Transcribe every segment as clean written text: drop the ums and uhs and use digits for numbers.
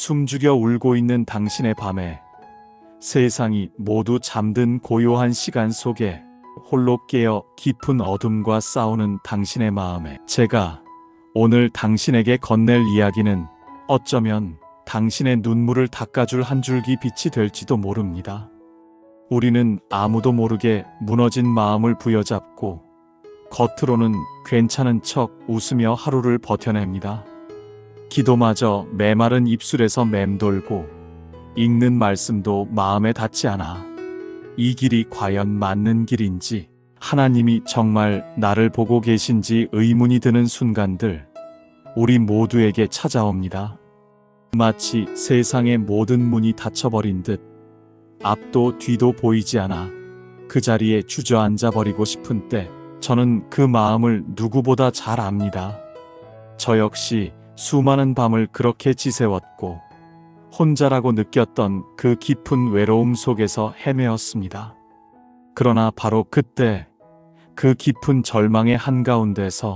숨죽여 울고 있는 당신의 밤에 세상이 모두 잠든 고요한 시간 속에 홀로 깨어 깊은 어둠과 싸우는 당신의 마음에 제가 오늘 당신에게 건넬 이야기는 어쩌면 당신의 눈물을 닦아줄 한 줄기 빛이 될지도 모릅니다. 우리는 아무도 모르게 무너진 마음을 부여잡고 겉으로는 괜찮은 척 웃으며 하루를 버텨냅니다. 기도마저 메마른 입술에서 맴돌고 읽는 말씀도 마음에 닿지 않아 이 길이 과연 맞는 길인지, 하나님이 정말 나를 보고 계신지 의문이 드는 순간들 우리 모두에게 찾아옵니다. 마치 세상의 모든 문이 닫혀버린 듯 앞도 뒤도 보이지 않아 그 자리에 주저앉아 버리고 싶은 때 저는 그 마음을 누구보다 잘 압니다. 저 역시 수많은 밤을 그렇게 지새웠고 혼자라고 느꼈던 그 깊은 외로움 속에서 헤매었습니다. 그러나 바로 그때 그 깊은 절망의 한가운데서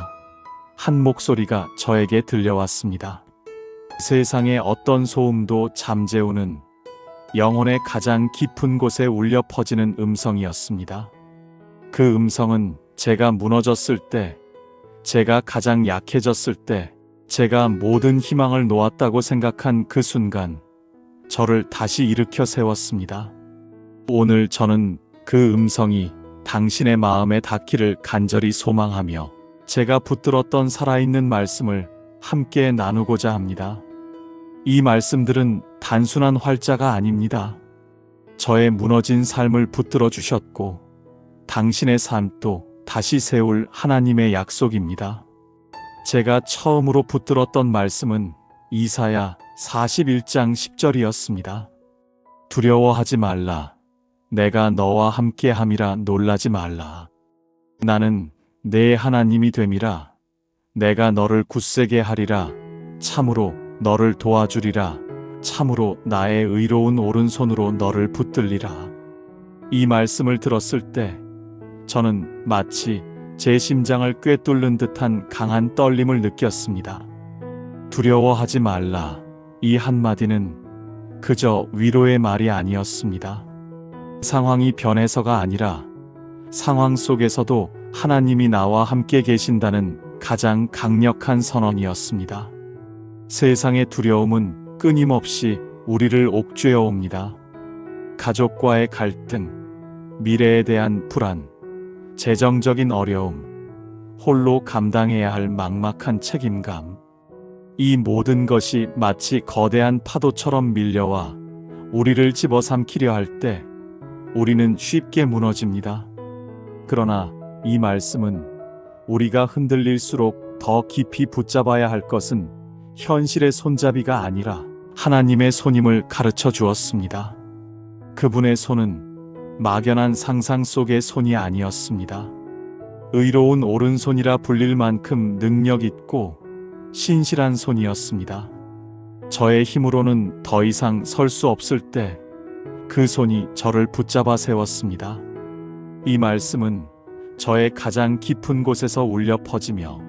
한 목소리가 저에게 들려왔습니다. 세상의 어떤 소음도 잠재우는 영혼의 가장 깊은 곳에 울려 퍼지는 음성이었습니다. 그 음성은 제가 무너졌을 때, 제가 가장 약해졌을 때, 제가 모든 희망을 놓았다고 생각한 그 순간 저를 다시 일으켜 세웠습니다. 오늘 저는 그 음성이 당신의 마음에 닿기를 간절히 소망하며 제가 붙들었던 살아있는 말씀을 함께 나누고자 합니다. 이 말씀들은 단순한 활자가 아닙니다. 저의 무너진 삶을 붙들어 주셨고 당신의 삶도 다시 세울 하나님의 약속입니다. 제가 처음으로 붙들었던 말씀은 이사야 41장 10절이었습니다. 두려워하지 말라. 내가 너와 함께함이라. 놀라지 말라. 나는 내 하나님이 됨이라. 내가 너를 굳세게 하리라. 참으로 너를 도와주리라. 참으로 나의 의로운 오른손으로 너를 붙들리라. 이 말씀을 들었을 때 저는 마치 제 심장을 꿰뚫는 듯한 강한 떨림을 느꼈습니다. 두려워하지 말라. 이 한마디는 그저 위로의 말이 아니었습니다. 상황이 변해서가 아니라 상황 속에서도 하나님이 나와 함께 계신다는 가장 강력한 선언이었습니다. 세상의 두려움은 끊임없이 우리를 옥죄어 옵니다. 가족과의 갈등, 미래에 대한 불안, 재정적인 어려움, 홀로 감당해야 할 막막한 책임감. 이 모든 것이 마치 거대한 파도처럼 밀려와 우리를 집어삼키려 할 때 우리는 쉽게 무너집니다. 그러나 이 말씀은 우리가 흔들릴수록 더 깊이 붙잡아야 할 것은 현실의 손잡이가 아니라 하나님의 손임을 가르쳐 주었습니다. 그분의 손은 막연한 상상 속의 손이 아니었습니다. 의로운 오른손이라 불릴 만큼 능력 있고 신실한 손이었습니다. 저의 힘으로는 더 이상 설 수 없을 때 그 손이 저를 붙잡아 세웠습니다. 이 말씀은 저의 가장 깊은 곳에서 울려 퍼지며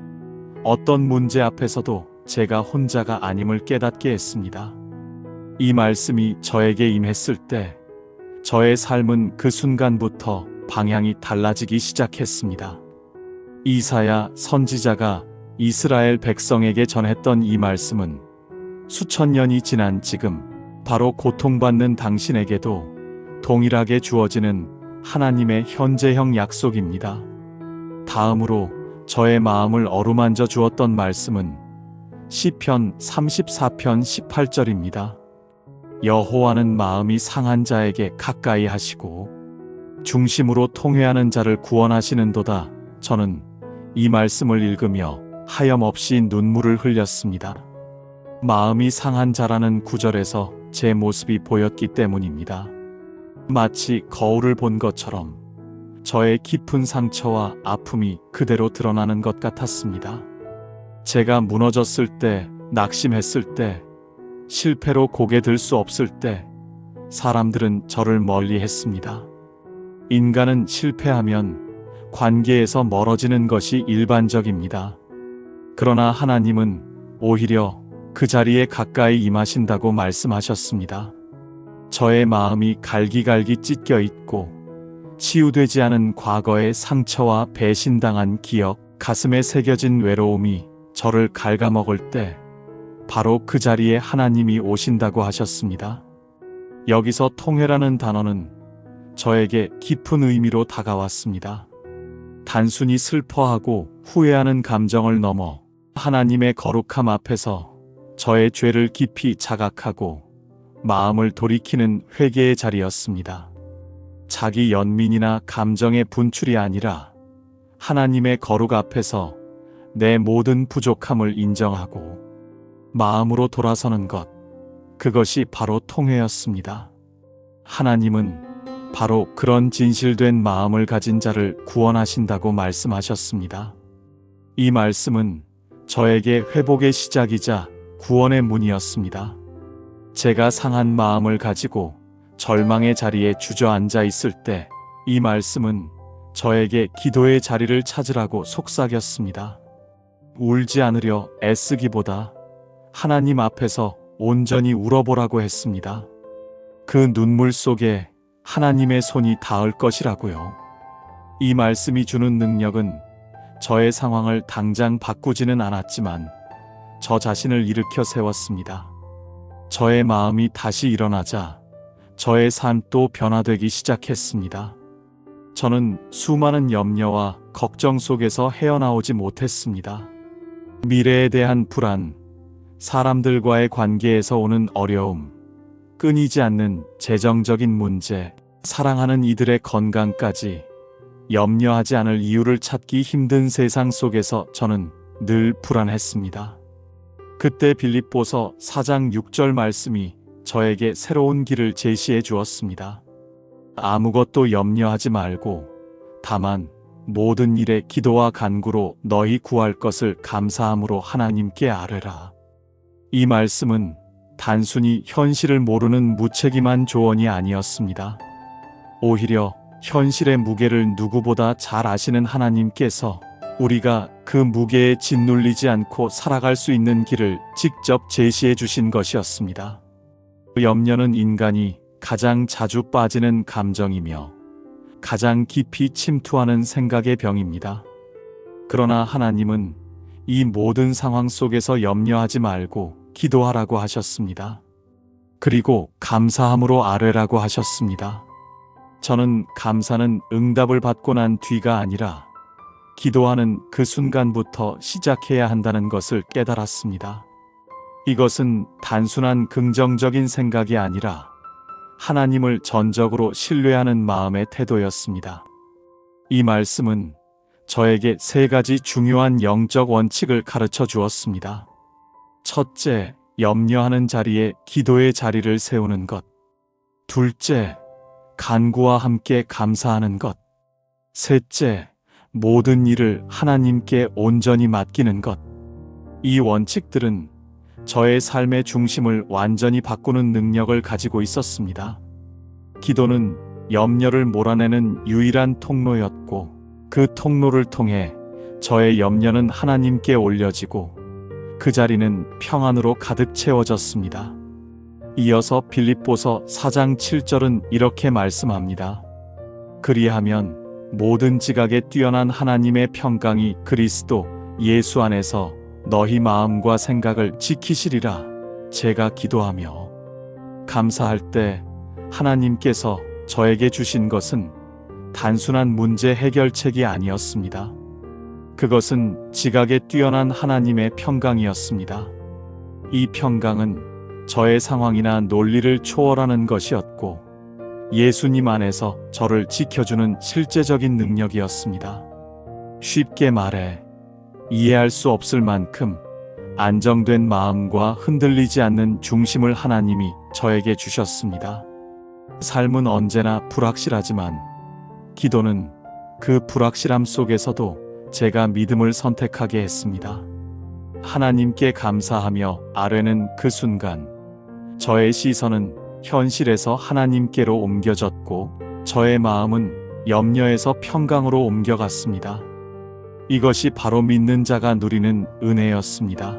어떤 문제 앞에서도 제가 혼자가 아님을 깨닫게 했습니다. 이 말씀이 저에게 임했을 때 저의 삶은 그 순간부터 방향이 달라지기 시작했습니다. 이사야 선지자가 이스라엘 백성에게 전했던 이 말씀은 수천 년이 지난 지금 바로 고통받는 당신에게도 동일하게 주어지는 하나님의 현재형 약속입니다. 다음으로 저의 마음을 어루만져 주었던 말씀은 시편 34편 18절입니다. 여호와는 마음이 상한 자에게 가까이 하시고 중심으로 통회하는 자를 구원하시는도다. 저는 이 말씀을 읽으며 하염없이 눈물을 흘렸습니다. 마음이 상한 자라는 구절에서 제 모습이 보였기 때문입니다. 마치 거울을 본 것처럼 저의 깊은 상처와 아픔이 그대로 드러나는 것 같았습니다. 제가 무너졌을 때, 낙심했을 때, 실패로 고개 들 수 없을 때 사람들은 저를 멀리 했습니다. 인간은 실패하면 관계에서 멀어지는 것이 일반적입니다. 그러나 하나님은 오히려 그 자리에 가까이 임하신다고 말씀하셨습니다. 저의 마음이 갈기갈기 찢겨 있고 치유되지 않은 과거의 상처와 배신당한 기억, 가슴에 새겨진 외로움이 저를 갉아먹을 때 바로 그 자리에 하나님이 오신다고 하셨습니다. 여기서 통회라는 단어는 저에게 깊은 의미로 다가왔습니다. 단순히 슬퍼하고 후회하는 감정을 넘어 하나님의 거룩함 앞에서 저의 죄를 깊이 자각하고 마음을 돌이키는 회개의 자리였습니다. 자기 연민이나 감정의 분출이 아니라 하나님의 거룩 앞에서 내 모든 부족함을 인정하고 마음으로 돌아서는 것, 그것이 바로 통회였습니다. 하나님은 바로 그런 진실된 마음을 가진 자를 구원하신다고 말씀하셨습니다. 이 말씀은 저에게 회복의 시작이자 구원의 문이었습니다. 제가 상한 마음을 가지고 절망의 자리에 주저앉아 있을 때 이 말씀은 저에게 기도의 자리를 찾으라고 속삭였습니다. 울지 않으려 애쓰기보다 하나님 앞에서 온전히 울어보라고 했습니다. 그 눈물 속에 하나님의 손이 닿을 것이라고요. 이 말씀이 주는 능력은 저의 상황을 당장 바꾸지는 않았지만 저 자신을 일으켜 세웠습니다. 저의 마음이 다시 일어나자 저의 삶도 변화되기 시작했습니다. 저는 수많은 염려와 걱정 속에서 헤어나오지 못했습니다. 미래에 대한 불안, 사람들과의 관계에서 오는 어려움, 끊이지 않는 재정적인 문제, 사랑하는 이들의 건강까지 염려하지 않을 이유를 찾기 힘든 세상 속에서 저는 늘 불안했습니다. 그때 빌립보서 4장 6절 말씀이 저에게 새로운 길을 제시해 주었습니다. 아무것도 염려하지 말고 다만 모든 일에 기도와 간구로 너희 구할 것을 감사함으로 하나님께 아뢰라. 이 말씀은 단순히 현실을 모르는 무책임한 조언이 아니었습니다. 오히려 현실의 무게를 누구보다 잘 아시는 하나님께서 우리가 그 무게에 짓눌리지 않고 살아갈 수 있는 길을 직접 제시해 주신 것이었습니다. 염려는 인간이 가장 자주 빠지는 감정이며 가장 깊이 침투하는 생각의 병입니다. 그러나 하나님은 이 모든 상황 속에서 염려하지 말고 기도하라고 하셨습니다. 그리고 감사함으로 아뢰라고 하셨습니다. 저는 감사는 응답을 받고 난 뒤가 아니라 기도하는 그 순간부터 시작해야 한다는 것을 깨달았습니다. 이것은 단순한 긍정적인 생각이 아니라 하나님을 전적으로 신뢰하는 마음의 태도였습니다. 이 말씀은 저에게 3가지 중요한 영적 원칙을 가르쳐 주었습니다. 첫째, 염려하는 자리에 기도의 자리를 세우는 것. 둘째, 간구와 함께 감사하는 것. 셋째, 모든 일을 하나님께 온전히 맡기는 것. 이 원칙들은 저의 삶의 중심을 완전히 바꾸는 능력을 가지고 있었습니다. 기도는 염려를 몰아내는 유일한 통로였고 그 통로를 통해 저의 염려는 하나님께 올려지고 그 자리는 평안으로 가득 채워졌습니다. 이어서 빌립보서 4장 7절은 이렇게 말씀합니다. 그리하면 모든 지각에 뛰어난 하나님의 평강이 그리스도 예수 안에서 너희 마음과 생각을 지키시리라. 제가 기도하며 감사할 때 하나님께서 저에게 주신 것은 단순한 문제 해결책이 아니었습니다. 그것은 지각에 뛰어난 하나님의 평강이었습니다. 이 평강은 저의 상황이나 논리를 초월하는 것이었고 예수님 안에서 저를 지켜주는 실제적인 능력이었습니다. 쉽게 말해 이해할 수 없을 만큼 안정된 마음과 흔들리지 않는 중심을 하나님이 저에게 주셨습니다. 삶은 언제나 불확실하지만 기도는 그 불확실함 속에서도 제가 믿음을 선택하게 했습니다. 하나님께 감사하며 아뢰는 그 순간 저의 시선은 현실에서 하나님께로 옮겨졌고 저의 마음은 염려에서 평강으로 옮겨갔습니다. 이것이 바로 믿는 자가 누리는 은혜였습니다.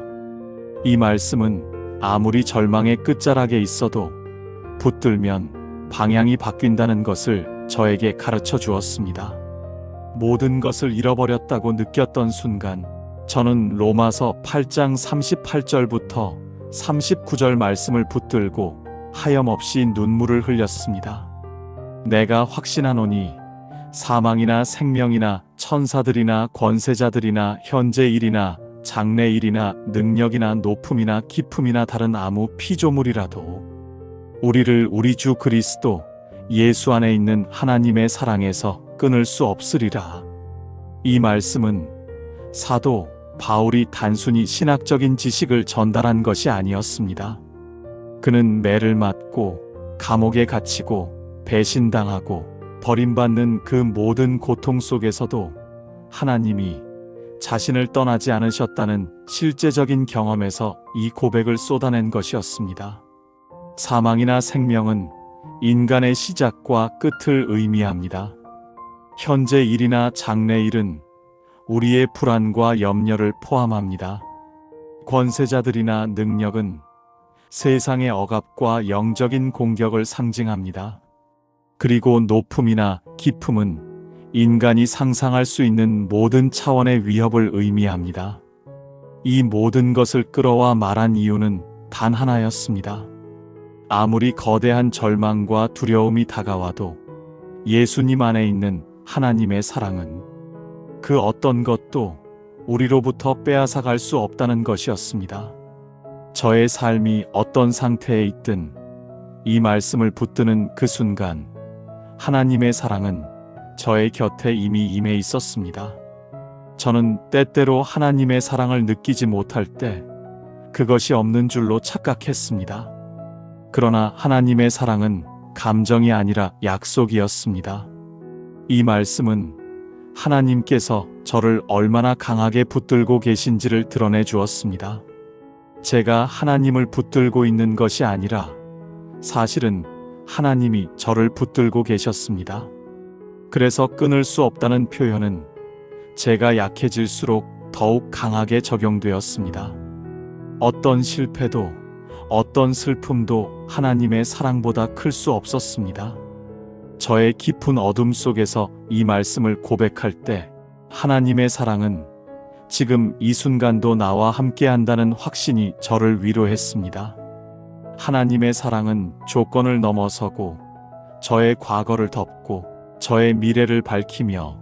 이 말씀은 아무리 절망의 끝자락에 있어도 붙들면 방향이 바뀐다는 것을 저에게 가르쳐 주었습니다. 모든 것을 잃어버렸다고 느꼈던 순간 저는 로마서 8장 38절부터 39절 말씀을 붙들고 하염없이 눈물을 흘렸습니다. 내가 확신하노니 사망이나 생명이나 천사들이나 권세자들이나 현재 일이나 장래 일이나 능력이나 높음이나 깊음이나 다른 아무 피조물이라도 우리를 우리 주 그리스도 예수 안에 있는 하나님의 사랑에서 끊을 수 없으리라. 이 말씀은 사도 바울이 단순히 신학적인 지식을 전달한 것이 아니었습니다. 그는 매를 맞고 감옥에 갇히고 배신당하고 버림받는 그 모든 고통 속에서도 하나님이 자신을 떠나지 않으셨다는 실제적인 경험에서 이 고백을 쏟아낸 것이었습니다. 사망이나 생명은 인간의 시작과 끝을 의미합니다. 현재 일이나 장래 일은 우리의 불안과 염려를 포함합니다. 권세자들이나 능력은 세상의 억압과 영적인 공격을 상징합니다. 그리고 높음이나 깊음은 인간이 상상할 수 있는 모든 차원의 위협을 의미합니다. 이 모든 것을 끌어와 말한 이유는 단 하나였습니다. 아무리 거대한 절망과 두려움이 다가와도 예수님 안에 있는 하나님의 사랑은 그 어떤 것도 우리로부터 빼앗아 갈 수 없다는 것이었습니다. 저의 삶이 어떤 상태에 있든 이 말씀을 붙드는 그 순간 하나님의 사랑은 저의 곁에 이미 임해 있었습니다. 저는 때때로 하나님의 사랑을 느끼지 못할 때 그것이 없는 줄로 착각했습니다. 그러나 하나님의 사랑은 감정이 아니라 약속이었습니다. 이 말씀은 하나님께서 저를 얼마나 강하게 붙들고 계신지를 드러내 주었습니다. 제가 하나님을 붙들고 있는 것이 아니라 사실은 하나님이 저를 붙들고 계셨습니다. 그래서 끊을 수 없다는 표현은 제가 약해질수록 더욱 강하게 적용되었습니다. 어떤 실패도 어떤 슬픔도 하나님의 사랑보다 클 수 없었습니다. 저의 깊은 어둠 속에서 이 말씀을 고백할 때 하나님의 사랑은 지금 이 순간도 나와 함께 한다는 확신이 저를 위로했습니다. 하나님의 사랑은 조건을 넘어서고 저의 과거를 덮고 저의 미래를 밝히며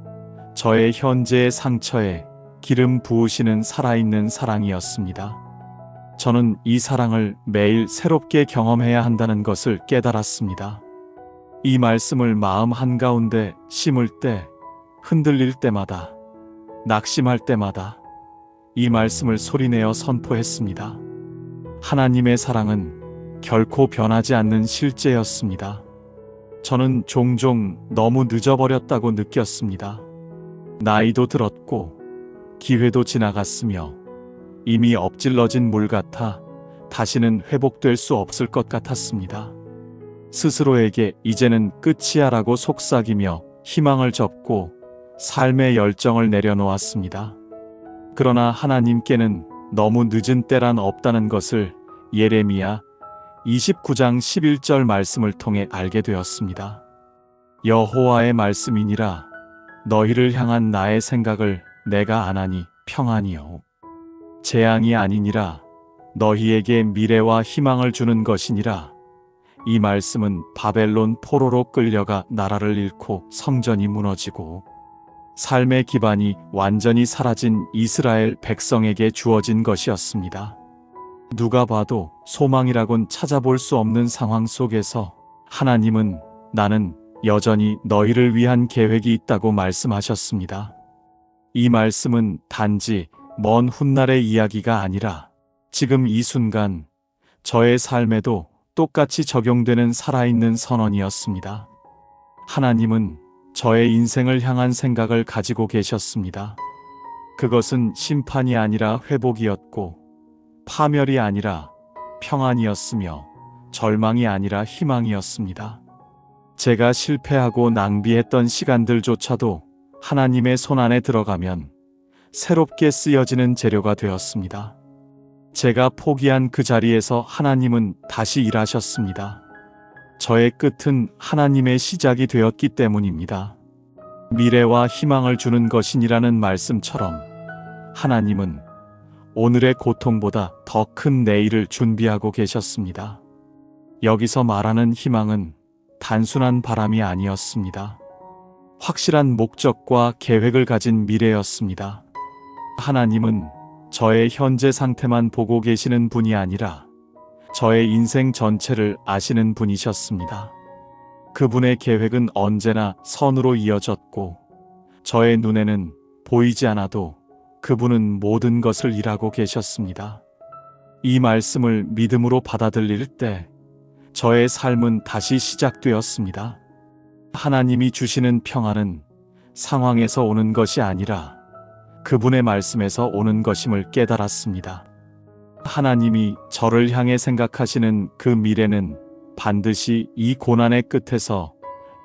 저의 현재의 상처에 기름 부으시는 살아있는 사랑이었습니다. 저는 이 사랑을 매일 새롭게 경험해야 한다는 것을 깨달았습니다. 이 말씀을 마음 한가운데 심을 때, 흔들릴 때마다, 낙심할 때마다 이 말씀을 소리내어 선포했습니다. 하나님의 사랑은 결코 변하지 않는 실제였습니다. 저는 종종 너무 늦어버렸다고 느꼈습니다. 나이도 들었고 기회도 지나갔으며 이미 엎질러진 물 같아 다시는 회복될 수 없을 것 같았습니다. 스스로에게 이제는 끝이야 라고 속삭이며 희망을 접고 삶의 열정을 내려놓았습니다. 그러나 하나님께는 너무 늦은 때란 없다는 것을 예레미야 29장 11절 말씀을 통해 알게 되었습니다. 여호와의 말씀이니라 너희를 향한 나의 생각을 내가 아나니 평안이요 재앙이 아니니라 너희에게 미래와 희망을 주는 것이니라. 이 말씀은 바벨론 포로로 끌려가 나라를 잃고 성전이 무너지고 삶의 기반이 완전히 사라진 이스라엘 백성에게 주어진 것이었습니다. 누가 봐도 소망이라곤 찾아볼 수 없는 상황 속에서 하나님은 나는 여전히 너희를 위한 계획이 있다고 말씀하셨습니다. 이 말씀은 단지 먼 훗날의 이야기가 아니라 지금 이 순간 저의 삶에도 똑같이 적용되는 살아있는 선언이었습니다. 하나님은 저의 인생을 향한 생각을 가지고 계셨습니다. 그것은 심판이 아니라 회복이었고 파멸이 아니라 평안이었으며 절망이 아니라 희망이었습니다. 제가 실패하고 낭비했던 시간들조차도 하나님의 손 안에 들어가면 새롭게 쓰여지는 재료가 되었습니다. 제가 포기한 그 자리에서 하나님은 다시 일하셨습니다. 저의 끝은 하나님의 시작이 되었기 때문입니다. 미래와 희망을 주는 것이니라는 말씀처럼 하나님은 오늘의 고통보다 더 큰 내일을 준비하고 계셨습니다. 여기서 말하는 희망은 단순한 바람이 아니었습니다. 확실한 목적과 계획을 가진 미래였습니다. 하나님은 저의 현재 상태만 보고 계시는 분이 아니라 저의 인생 전체를 아시는 분이셨습니다. 그분의 계획은 언제나 선으로 이어졌고 저의 눈에는 보이지 않아도 그분은 모든 것을 일하고 계셨습니다. 이 말씀을 믿음으로 받아들일 때 저의 삶은 다시 시작되었습니다. 하나님이 주시는 평안은 상황에서 오는 것이 아니라 그분의 말씀에서 오는 것임을 깨달았습니다. 하나님이 저를 향해 생각하시는 그 미래는 반드시 이 고난의 끝에서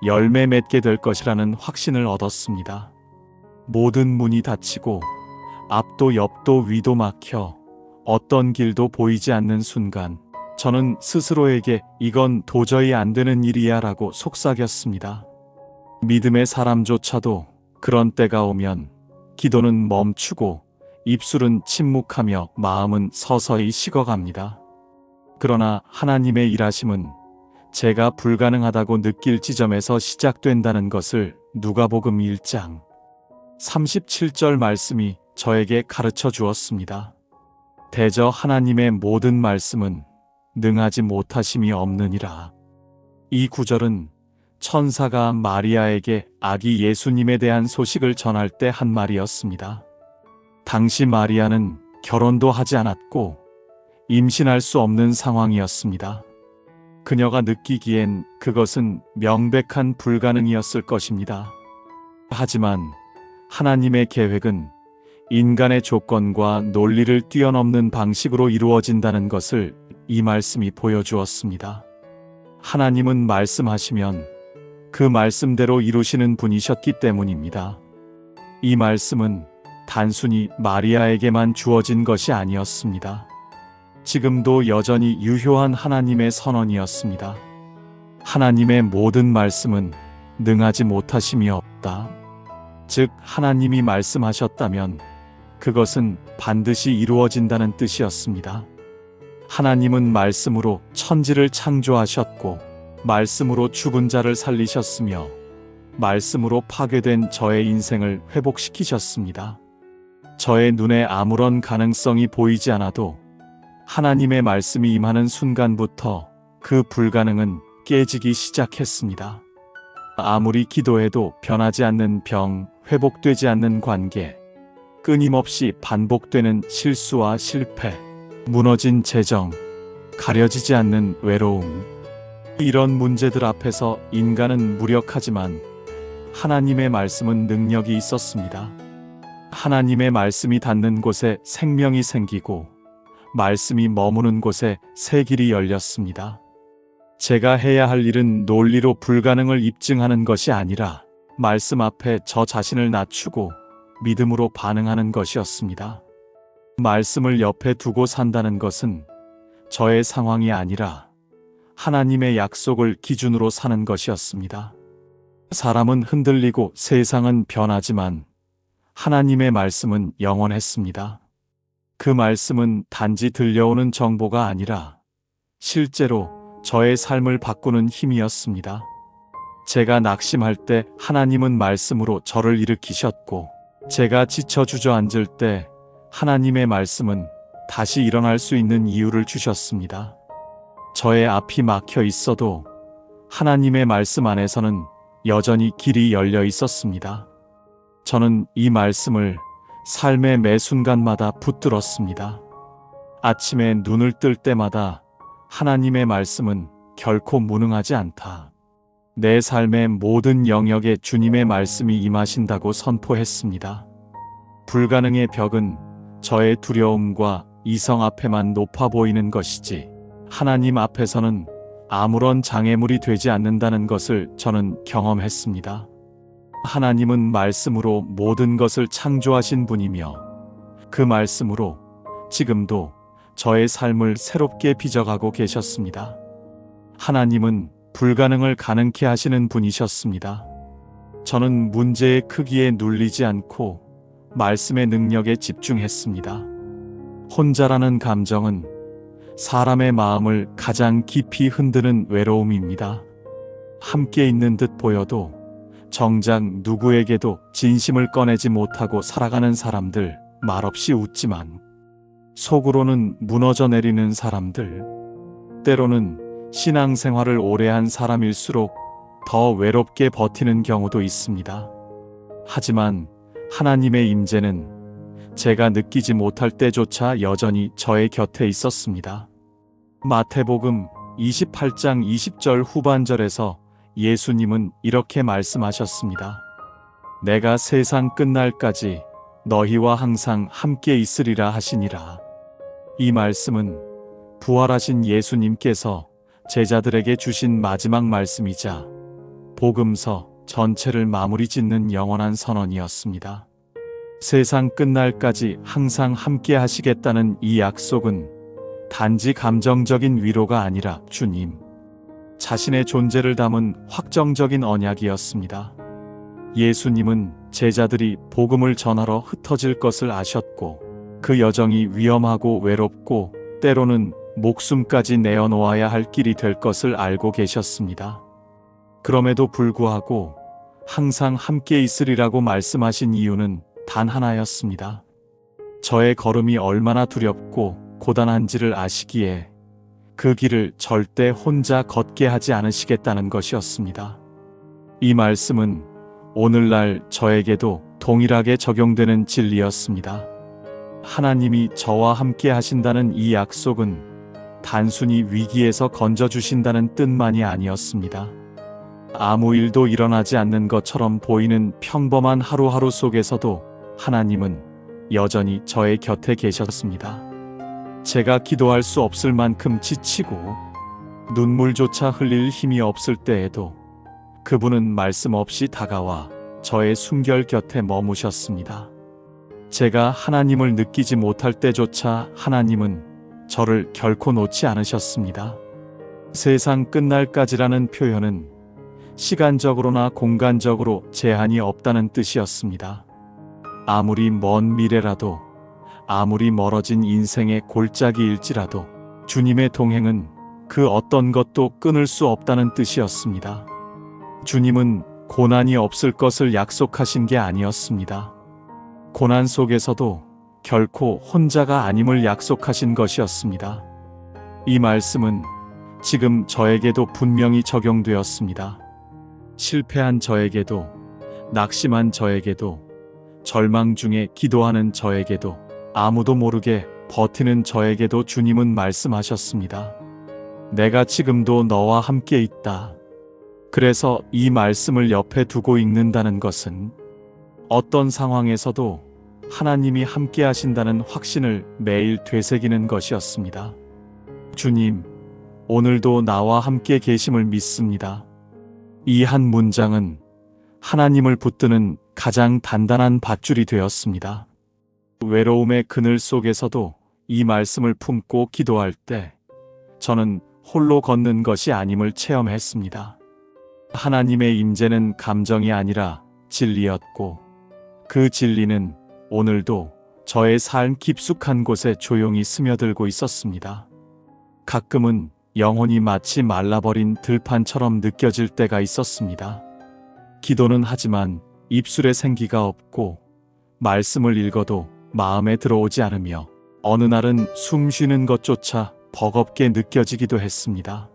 열매 맺게 될 것이라는 확신을 얻었습니다. 모든 문이 닫히고 앞도 옆도 위도 막혀 어떤 길도 보이지 않는 순간 저는 스스로에게 이건 도저히 안 되는 일이야 라고 속삭였습니다. 믿음의 사람조차도 그런 때가 오면 기도는 멈추고 입술은 침묵하며 마음은 서서히 식어갑니다. 그러나 하나님의 일하심은 제가 불가능하다고 느낄 지점에서 시작된다는 것을 누가복음 1장 37절 말씀이 저에게 가르쳐 주었습니다. 대저 하나님의 모든 말씀은 능하지 못하심이 없느니라. 이 구절은 천사가 마리아에게 아기 예수님에 대한 소식을 전할 때 한 말이었습니다. 당시 마리아는 결혼도 하지 않았고 임신할 수 없는 상황이었습니다. 그녀가 느끼기엔 그것은 명백한 불가능이었을 것입니다. 하지만 하나님의 계획은 인간의 조건과 논리를 뛰어넘는 방식으로 이루어진다는 것을 이 말씀이 보여주었습니다. 하나님은 말씀하시면 그 말씀대로 이루시는 분이셨기 때문입니다. 이 말씀은 단순히 마리아에게만 주어진 것이 아니었습니다. 지금도 여전히 유효한 하나님의 선언이었습니다. 하나님의 모든 말씀은 능하지 못하심이 없다. 즉, 하나님이 말씀하셨다면 그것은 반드시 이루어진다는 뜻이었습니다. 하나님은 말씀으로 천지를 창조하셨고, 말씀으로 죽은 자를 살리셨으며, 말씀으로 파괴된 저의 인생을 회복시키셨습니다. 저의 눈에 아무런 가능성이 보이지 않아도 하나님의 말씀이 임하는 순간부터 그 불가능은 깨지기 시작했습니다. 아무리 기도해도 변하지 않는 병, 회복되지 않는 관계, 끊임없이 반복되는 실수와 실패, 무너진 재정, 가려지지 않는 외로움. 이런 문제들 앞에서 인간은 무력하지만 하나님의 말씀은 능력이 있었습니다. 하나님의 말씀이 닿는 곳에 생명이 생기고 말씀이 머무는 곳에 새 길이 열렸습니다. 제가 해야 할 일은 논리로 불가능을 입증하는 것이 아니라 말씀 앞에 저 자신을 낮추고 믿음으로 반응하는 것이었습니다. 말씀을 옆에 두고 산다는 것은 저의 상황이 아니라 하나님의 약속을 기준으로 사는 것이었습니다. 사람은 흔들리고 세상은 변하지만 하나님의 말씀은 영원했습니다. 그 말씀은 단지 들려오는 정보가 아니라 실제로 저의 삶을 바꾸는 힘이었습니다. 제가 낙심할 때 하나님은 말씀으로 저를 일으키셨고, 제가 지쳐 주저앉을 때 하나님의 말씀은 다시 일어날 수 있는 이유를 주셨습니다. 저의 앞이 막혀 있어도 하나님의 말씀 안에서는 여전히 길이 열려 있었습니다. 저는 이 말씀을 삶의 매 순간마다 붙들었습니다. 아침에 눈을 뜰 때마다 하나님의 말씀은 결코 무능하지 않다. 내 삶의 모든 영역에 주님의 말씀이 임하신다고 선포했습니다. 불가능의 벽은 저의 두려움과 이성 앞에만 높아 보이는 것이지, 하나님 앞에서는 아무런 장애물이 되지 않는다는 것을 저는 경험했습니다. 하나님은 말씀으로 모든 것을 창조하신 분이며 그 말씀으로 지금도 저의 삶을 새롭게 빚어가고 계셨습니다. 하나님은 불가능을 가능케 하시는 분이셨습니다. 저는 문제의 크기에 눌리지 않고 말씀의 능력에 집중했습니다. 혼자라는 감정은 사람의 마음을 가장 깊이 흔드는 외로움입니다. 함께 있는 듯 보여도 정작 누구에게도 진심을 꺼내지 못하고 살아가는 사람들, 말없이 웃지만 속으로는 무너져 내리는 사람들, 때로는 신앙생활을 오래 한 사람일수록 더 외롭게 버티는 경우도 있습니다. 하지만 하나님의 임재는 제가 느끼지 못할 때조차 여전히 저의 곁에 있었습니다. 마태복음 28장 20절 후반절에서 예수님은 이렇게 말씀하셨습니다. 내가 세상 끝날까지 너희와 항상 함께 있으리라 하시니라. 이 말씀은 부활하신 예수님께서 제자들에게 주신 마지막 말씀이자 복음서 전체를 마무리 짓는 영원한 선언이었습니다. 세상 끝날까지 항상 함께 하시겠다는 이 약속은 단지 감정적인 위로가 아니라 주님 자신의 존재를 담은 확정적인 언약이었습니다. 예수님은 제자들이 복음을 전하러 흩어질 것을 아셨고 그 여정이 위험하고 외롭고 때로는 목숨까지 내어놓아야 할 길이 될 것을 알고 계셨습니다. 그럼에도 불구하고 항상 함께 있으리라고 말씀하신 이유는 단 하나였습니다. 저의 걸음이 얼마나 두렵고 고단한지를 아시기에 그 길을 절대 혼자 걷게 하지 않으시겠다는 것이었습니다. 이 말씀은 오늘날 저에게도 동일하게 적용되는 진리였습니다. 하나님이 저와 함께 하신다는 이 약속은 단순히 위기에서 건져주신다는 뜻만이 아니었습니다. 아무 일도 일어나지 않는 것처럼 보이는 평범한 하루하루 속에서도 하나님은 여전히 저의 곁에 계셨습니다. 제가 기도할 수 없을 만큼 지치고 눈물조차 흘릴 힘이 없을 때에도 그분은 말씀 없이 다가와 저의 숨결 곁에 머무셨습니다. 제가 하나님을 느끼지 못할 때조차 하나님은 저를 결코 놓지 않으셨습니다. 세상 끝날까지라는 표현은 시간적으로나 공간적으로 제한이 없다는 뜻이었습니다. 아무리 먼 미래라도 아무리 멀어진 인생의 골짜기일지라도 주님의 동행은 그 어떤 것도 끊을 수 없다는 뜻이었습니다. 주님은 고난이 없을 것을 약속하신 게 아니었습니다. 고난 속에서도 결코 혼자가 아님을 약속하신 것이었습니다. 이 말씀은 지금 저에게도 분명히 적용되었습니다. 실패한 저에게도, 낙심한 저에게도, 절망 중에 기도하는 저에게도, 아무도 모르게 버티는 저에게도 주님은 말씀하셨습니다. 내가 지금도 너와 함께 있다. 그래서 이 말씀을 옆에 두고 읽는다는 것은 어떤 상황에서도 하나님이 함께 하신다는 확신을 매일 되새기는 것이었습니다. 주님, 오늘도 나와 함께 계심을 믿습니다. 이 한 문장은 하나님을 붙드는 가장 단단한 밧줄이 되었습니다. 외로움의 그늘 속에서도 이 말씀을 품고 기도할 때 저는 홀로 걷는 것이 아님을 체험했습니다. 하나님의 임재는 감정이 아니라 진리였고 그 진리는 오늘도 저의 삶 깊숙한 곳에 조용히 스며들고 있었습니다. 가끔은 영혼이 마치 말라버린 들판처럼 느껴질 때가 있었습니다. 기도는 하지만 입술에 생기가 없고 말씀을 읽어도 마음에 들어오지 않으며 어느 날은 숨 쉬는 것조차 버겁게 느껴지기도 했습니다.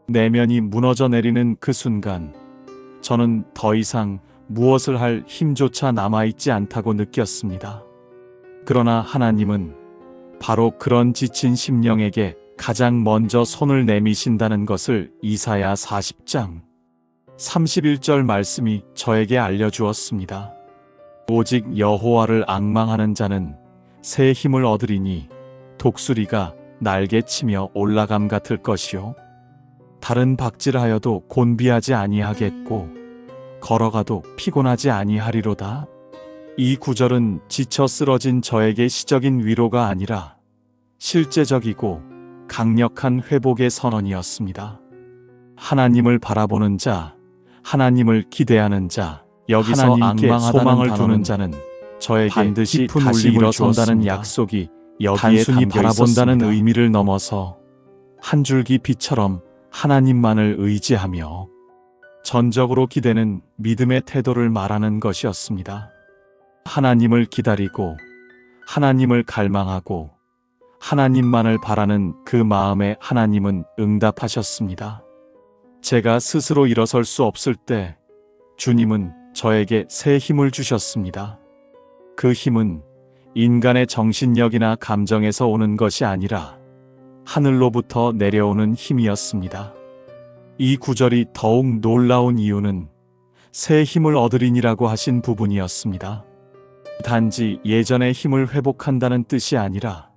내면이 무너져 내리는 그 순간 저는 더 이상 무엇을 할 힘조차 남아있지 않다고 느꼈습니다. 그러나 하나님은 바로 그런 지친 심령에게 가장 먼저 손을 내미신다는 것을 이사야 40장 31절 말씀이 저에게 알려주었습니다. 오직 여호와를 앙망하는 자는 새 힘을 얻으리니 독수리가 날개치며 올라감 같을 것이요 다른 박질하여도 곤비하지 아니하겠고 걸어가도 피곤하지 아니하리로다. 이 구절은 지쳐 쓰러진 저에게 시적인 위로가 아니라 실제적이고 강력한 회복의 선언이었습니다. 하나님을 바라보는 자, 하나님을 기대하는 자, 여기서 하나님께 소망을 두는 자는 저에게 반드시 깊은 다시 울림을 일어선다는 주었습니다. 약속이 여기에 단순히 담겨 바라본다는 있었습니다. 의미를 넘어서 한 줄기 빛처럼 하나님만을 의지하며 전적으로 기대는 믿음의 태도를 말하는 것이었습니다. 하나님을 기다리고 하나님을 갈망하고 하나님만을 바라는 그 마음에 하나님은 응답하셨습니다. 제가 스스로 일어설 수 없을 때 주님은 저에게 새 힘을 주셨습니다. 그 힘은 인간의 정신력이나 감정에서 오는 것이 아니라 하늘로부터 내려오는 힘이었습니다. 이 구절이 더욱 놀라운 이유는 새 힘을 얻으리니라고 하신 부분이었습니다. 단지 예전의 힘을 회복한다는 뜻이 아니라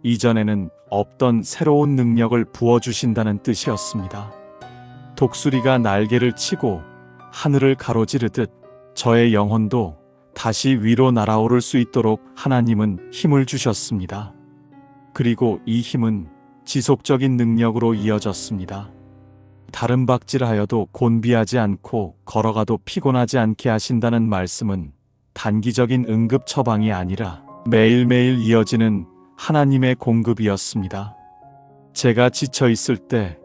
이전에는 없던 새로운 능력을 부어주신다는 뜻이었습니다. 독수리가 날개를 치고 하늘을 가로지르듯 저의 영혼도 다시 위로 날아오를 수 있도록 하나님은 힘을 주셨습니다. 그리고 이 힘은 지속적인 능력으로 이어졌습니다. 다른 박질하여도 곤비하지 않고 걸어가도 피곤하지 않게 하신다는 말씀은 단기적인 응급 처방이 아니라 매일매일 이어지는 하나님의 공급이었습니다. 제가 지쳐 있을 때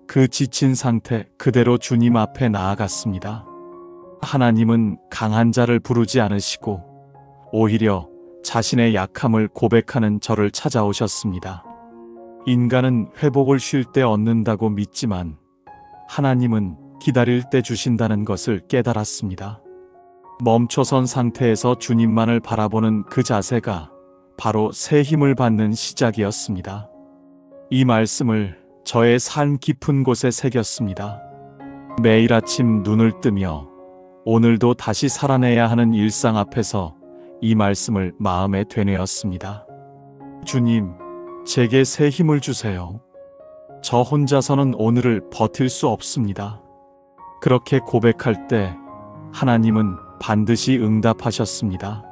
그 지친 상태 그대로 주님 앞에 나아갔습니다. 하나님은 강한 자를 부르지 않으시고 오히려 자신의 약함을 고백하는 저를 찾아오셨습니다. 인간은 회복을 쉴 때 얻는다고 믿지만 하나님은 기다릴 때 주신다는 것을 깨달았습니다. 멈춰선 상태에서 주님만을 바라보는 그 자세가 바로 새 힘을 받는 시작이었습니다. 이 말씀을 저의 삶 깊은 곳에 새겼습니다. 매일 아침 눈을 뜨며 오늘도 다시 살아내야 하는 일상 앞에서 이 말씀을 마음에 되뇌었습니다. 주님, 제게 새 힘을 주세요. 저 혼자서는 오늘을 버틸 수 없습니다. 그렇게 고백할 때 하나님은 반드시 응답하셨습니다.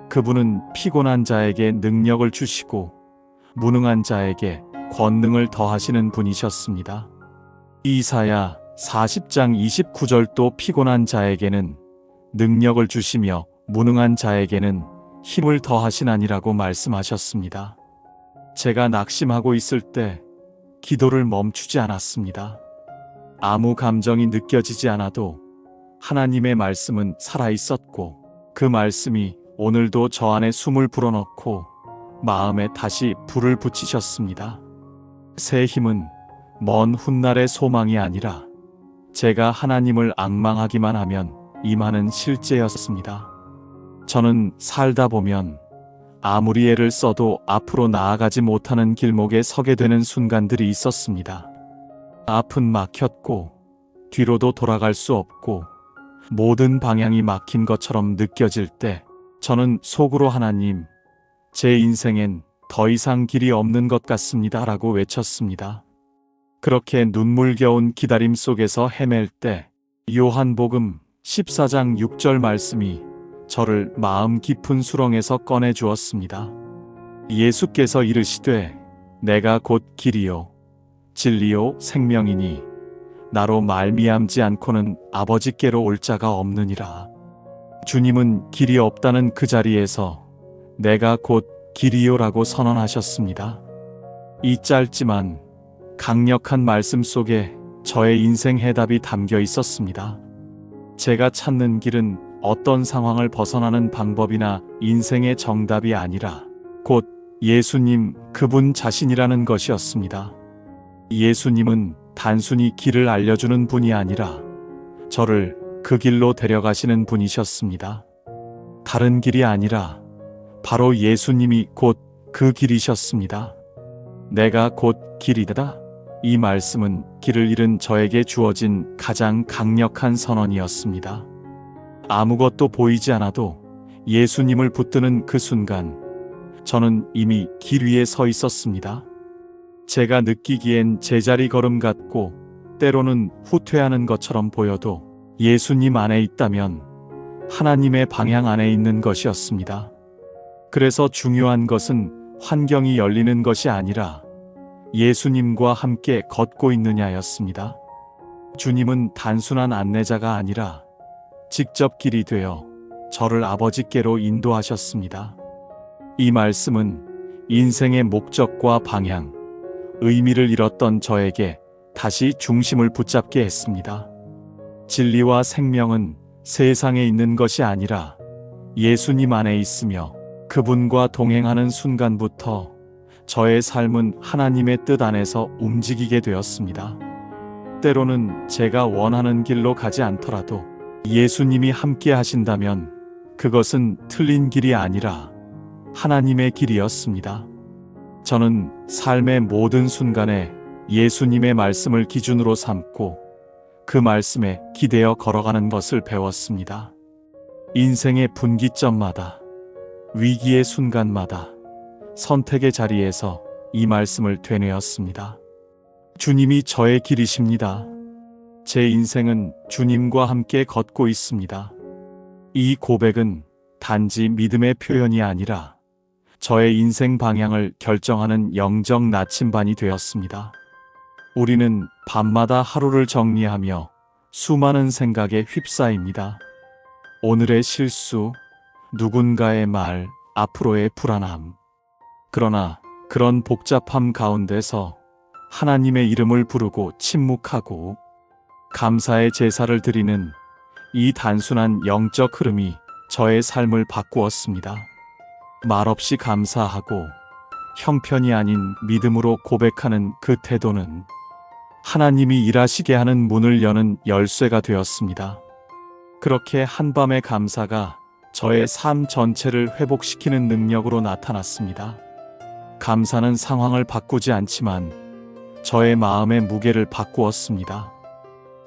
그분은 피곤한 자에게 능력을 주시고 무능한 자에게 권능을 더하시는 분이셨습니다. 이사야 40장 29절도 피곤한 자에게는 능력을 주시며 무능한 자에게는 힘을 더하시나니라고 말씀하셨습니다. 제가 낙심하고 있을 때 기도를 멈추지 않았습니다. 아무 감정이 느껴지지 않아도 하나님의 말씀은 살아있었고 그 말씀이 오늘도 저 안에 숨을 불어넣고 마음에 다시 불을 붙이셨습니다. 새 힘은 먼 훗날의 소망이 아니라 제가 하나님을 앙망하기만 하면 임하는 실제였습니다. 저는 살다 보면 아무리 애를 써도 앞으로 나아가지 못하는 길목에 서게 되는 순간들이 있었습니다. 앞은 막혔고 뒤로도 돌아갈 수 없고 모든 방향이 막힌 것처럼 느껴질 때 저는 속으로 하나님, 제 인생엔 더 이상 길이 없는 것 같습니다 라고 외쳤습니다. 그렇게 눈물겨운 기다림 속에서 헤맬 때 요한복음 14장 6절 말씀이 저를 마음 깊은 수렁에서 꺼내 주었습니다. 예수께서 이르시되 내가 곧 길이요 진리요 생명이니 나로 말미암지 않고는 아버지께로 올 자가 없느니라. 주님은 길이 없다는 그 자리에서 내가 곧 길이요라고 선언하셨습니다. 이 짧지만 강력한 말씀 속에 저의 인생 해답이 담겨 있었습니다. 제가 찾는 길은 어떤 상황을 벗어나는 방법이나 인생의 정답이 아니라 곧 예수님 그분 자신이라는 것이었습니다. 예수님은 단순히 길을 알려주는 분이 아니라 저를 그 길로 데려가시는 분이셨습니다. 다른 길이 아니라 바로 예수님이 곧 그 길이셨습니다. 내가 곧 길이다. 이 말씀은 길을 잃은 저에게 주어진 가장 강력한 선언이었습니다. 아무것도 보이지 않아도 예수님을 붙드는 그 순간 저는 이미 길 위에 서 있었습니다. 제가 느끼기엔 제자리 걸음 같고 때로는 후퇴하는 것처럼 보여도 예수님 안에 있다면 하나님의 방향 안에 있는 것이었습니다. 그래서 중요한 것은 환경이 열리는 것이 아니라 예수님과 함께 걷고 있느냐였습니다. 주님은 단순한 안내자가 아니라 직접 길이 되어 저를 아버지께로 인도하셨습니다. 이 말씀은 인생의 목적과 방향, 의미를 잃었던 저에게 다시 중심을 붙잡게 했습니다. 진리와 생명은 세상에 있는 것이 아니라 예수님 안에 있으며 그분과 동행하는 순간부터 저의 삶은 하나님의 뜻 안에서 움직이게 되었습니다. 때로는 제가 원하는 길로 가지 않더라도 예수님이 함께 하신다면 그것은 틀린 길이 아니라 하나님의 길이었습니다. 저는 삶의 모든 순간에 예수님의 말씀을 기준으로 삼고 그 말씀에 기대어 걸어가는 것을 배웠습니다. 인생의 분기점마다, 위기의 순간마다 선택의 자리에서 이 말씀을 되뇌었습니다. 주님이 저의 길이십니다. 제 인생은 주님과 함께 걷고 있습니다. 이 고백은 단지 믿음의 표현이 아니라 저의 인생 방향을 결정하는 영적 나침반이 되었습니다. 우리는 밤마다 하루를 정리하며 수많은 생각에 휩싸입니다. 오늘의 실수, 누군가의 말, 앞으로의 불안함. 그러나 그런 복잡함 가운데서 하나님의 이름을 부르고 침묵하고 감사의 제사를 드리는 이 단순한 영적 흐름이 저의 삶을 바꾸었습니다. 말없이 감사하고 형편이 아닌 믿음으로 고백하는 그 태도는 하나님이 일하시게 하는 문을 여는 열쇠가 되었습니다. 그렇게 한밤의 감사가 저의 삶 전체를 회복시키는 능력으로 나타났습니다. 감사는 상황을 바꾸지 않지만 저의 마음의 무게를 바꾸었습니다.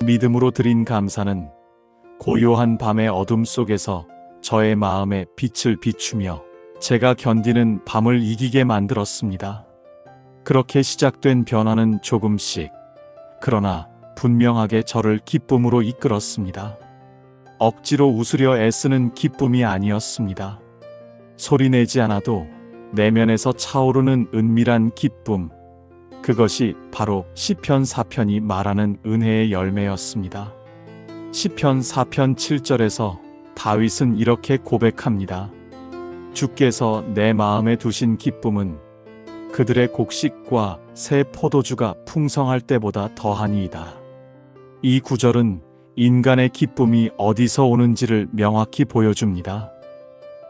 믿음으로 드린 감사는 고요한 밤의 어둠 속에서 저의 마음에 빛을 비추며 제가 견디는 밤을 이기게 만들었습니다. 그렇게 시작된 변화는 조금씩, 그러나 분명하게 저를 기쁨으로 이끌었습니다. 억지로 웃으려 애쓰는 기쁨이 아니었습니다. 소리내지 않아도 내면에서 차오르는 은밀한 기쁨, 그것이 바로 시편 4편이 말하는 은혜의 열매였습니다. 시편 4편 7절에서 다윗은 이렇게 고백합니다. 주께서 내 마음에 두신 기쁨은 그들의 곡식과 새 포도주가 풍성할 때보다 더하니이다. 이 구절은 인간의 기쁨이 어디서 오는지를 명확히 보여줍니다.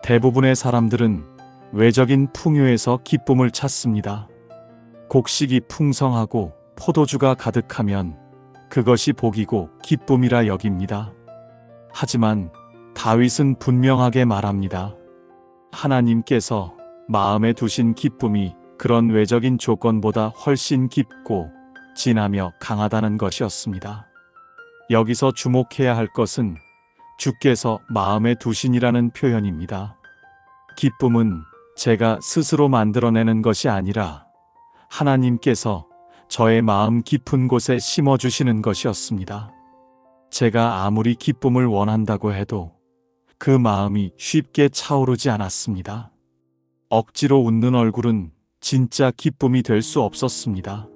대부분의 사람들은 외적인 풍요에서 기쁨을 찾습니다. 곡식이 풍성하고 포도주가 가득하면 그것이 복이고 기쁨이라 여깁니다. 하지만 다윗은 분명하게 말합니다. 하나님께서 마음에 두신 기쁨이 그런 외적인 조건보다 훨씬 깊고 진하며 강하다는 것이었습니다. 여기서 주목해야 할 것은 주께서 마음에 두신이라는 표현입니다. 기쁨은 제가 스스로 만들어내는 것이 아니라 하나님께서 저의 마음 깊은 곳에 심어주시는 것이었습니다. 제가 아무리 기쁨을 원한다고 해도 그 마음이 쉽게 차오르지 않았습니다. 억지로 웃는 얼굴은 진짜 기쁨이 될 수 없었습니다.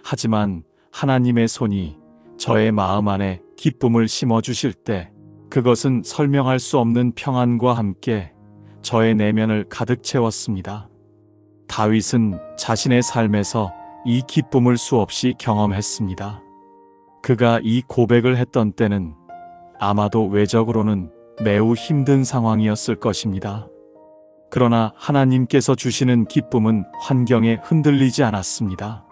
하지만 하나님의 손이 저의 마음 안에 기쁨을 심어주실 때 그것은 설명할 수 없는 평안과 함께 저의 내면을 가득 채웠습니다. 다윗은 자신의 삶에서 이 기쁨을 수없이 경험했습니다. 그가 이 고백을 했던 때는 아마도 외적으로는 매우 힘든 상황이었을 것입니다. 그러나 하나님께서 주시는 기쁨은 환경에 흔들리지 않았습니다.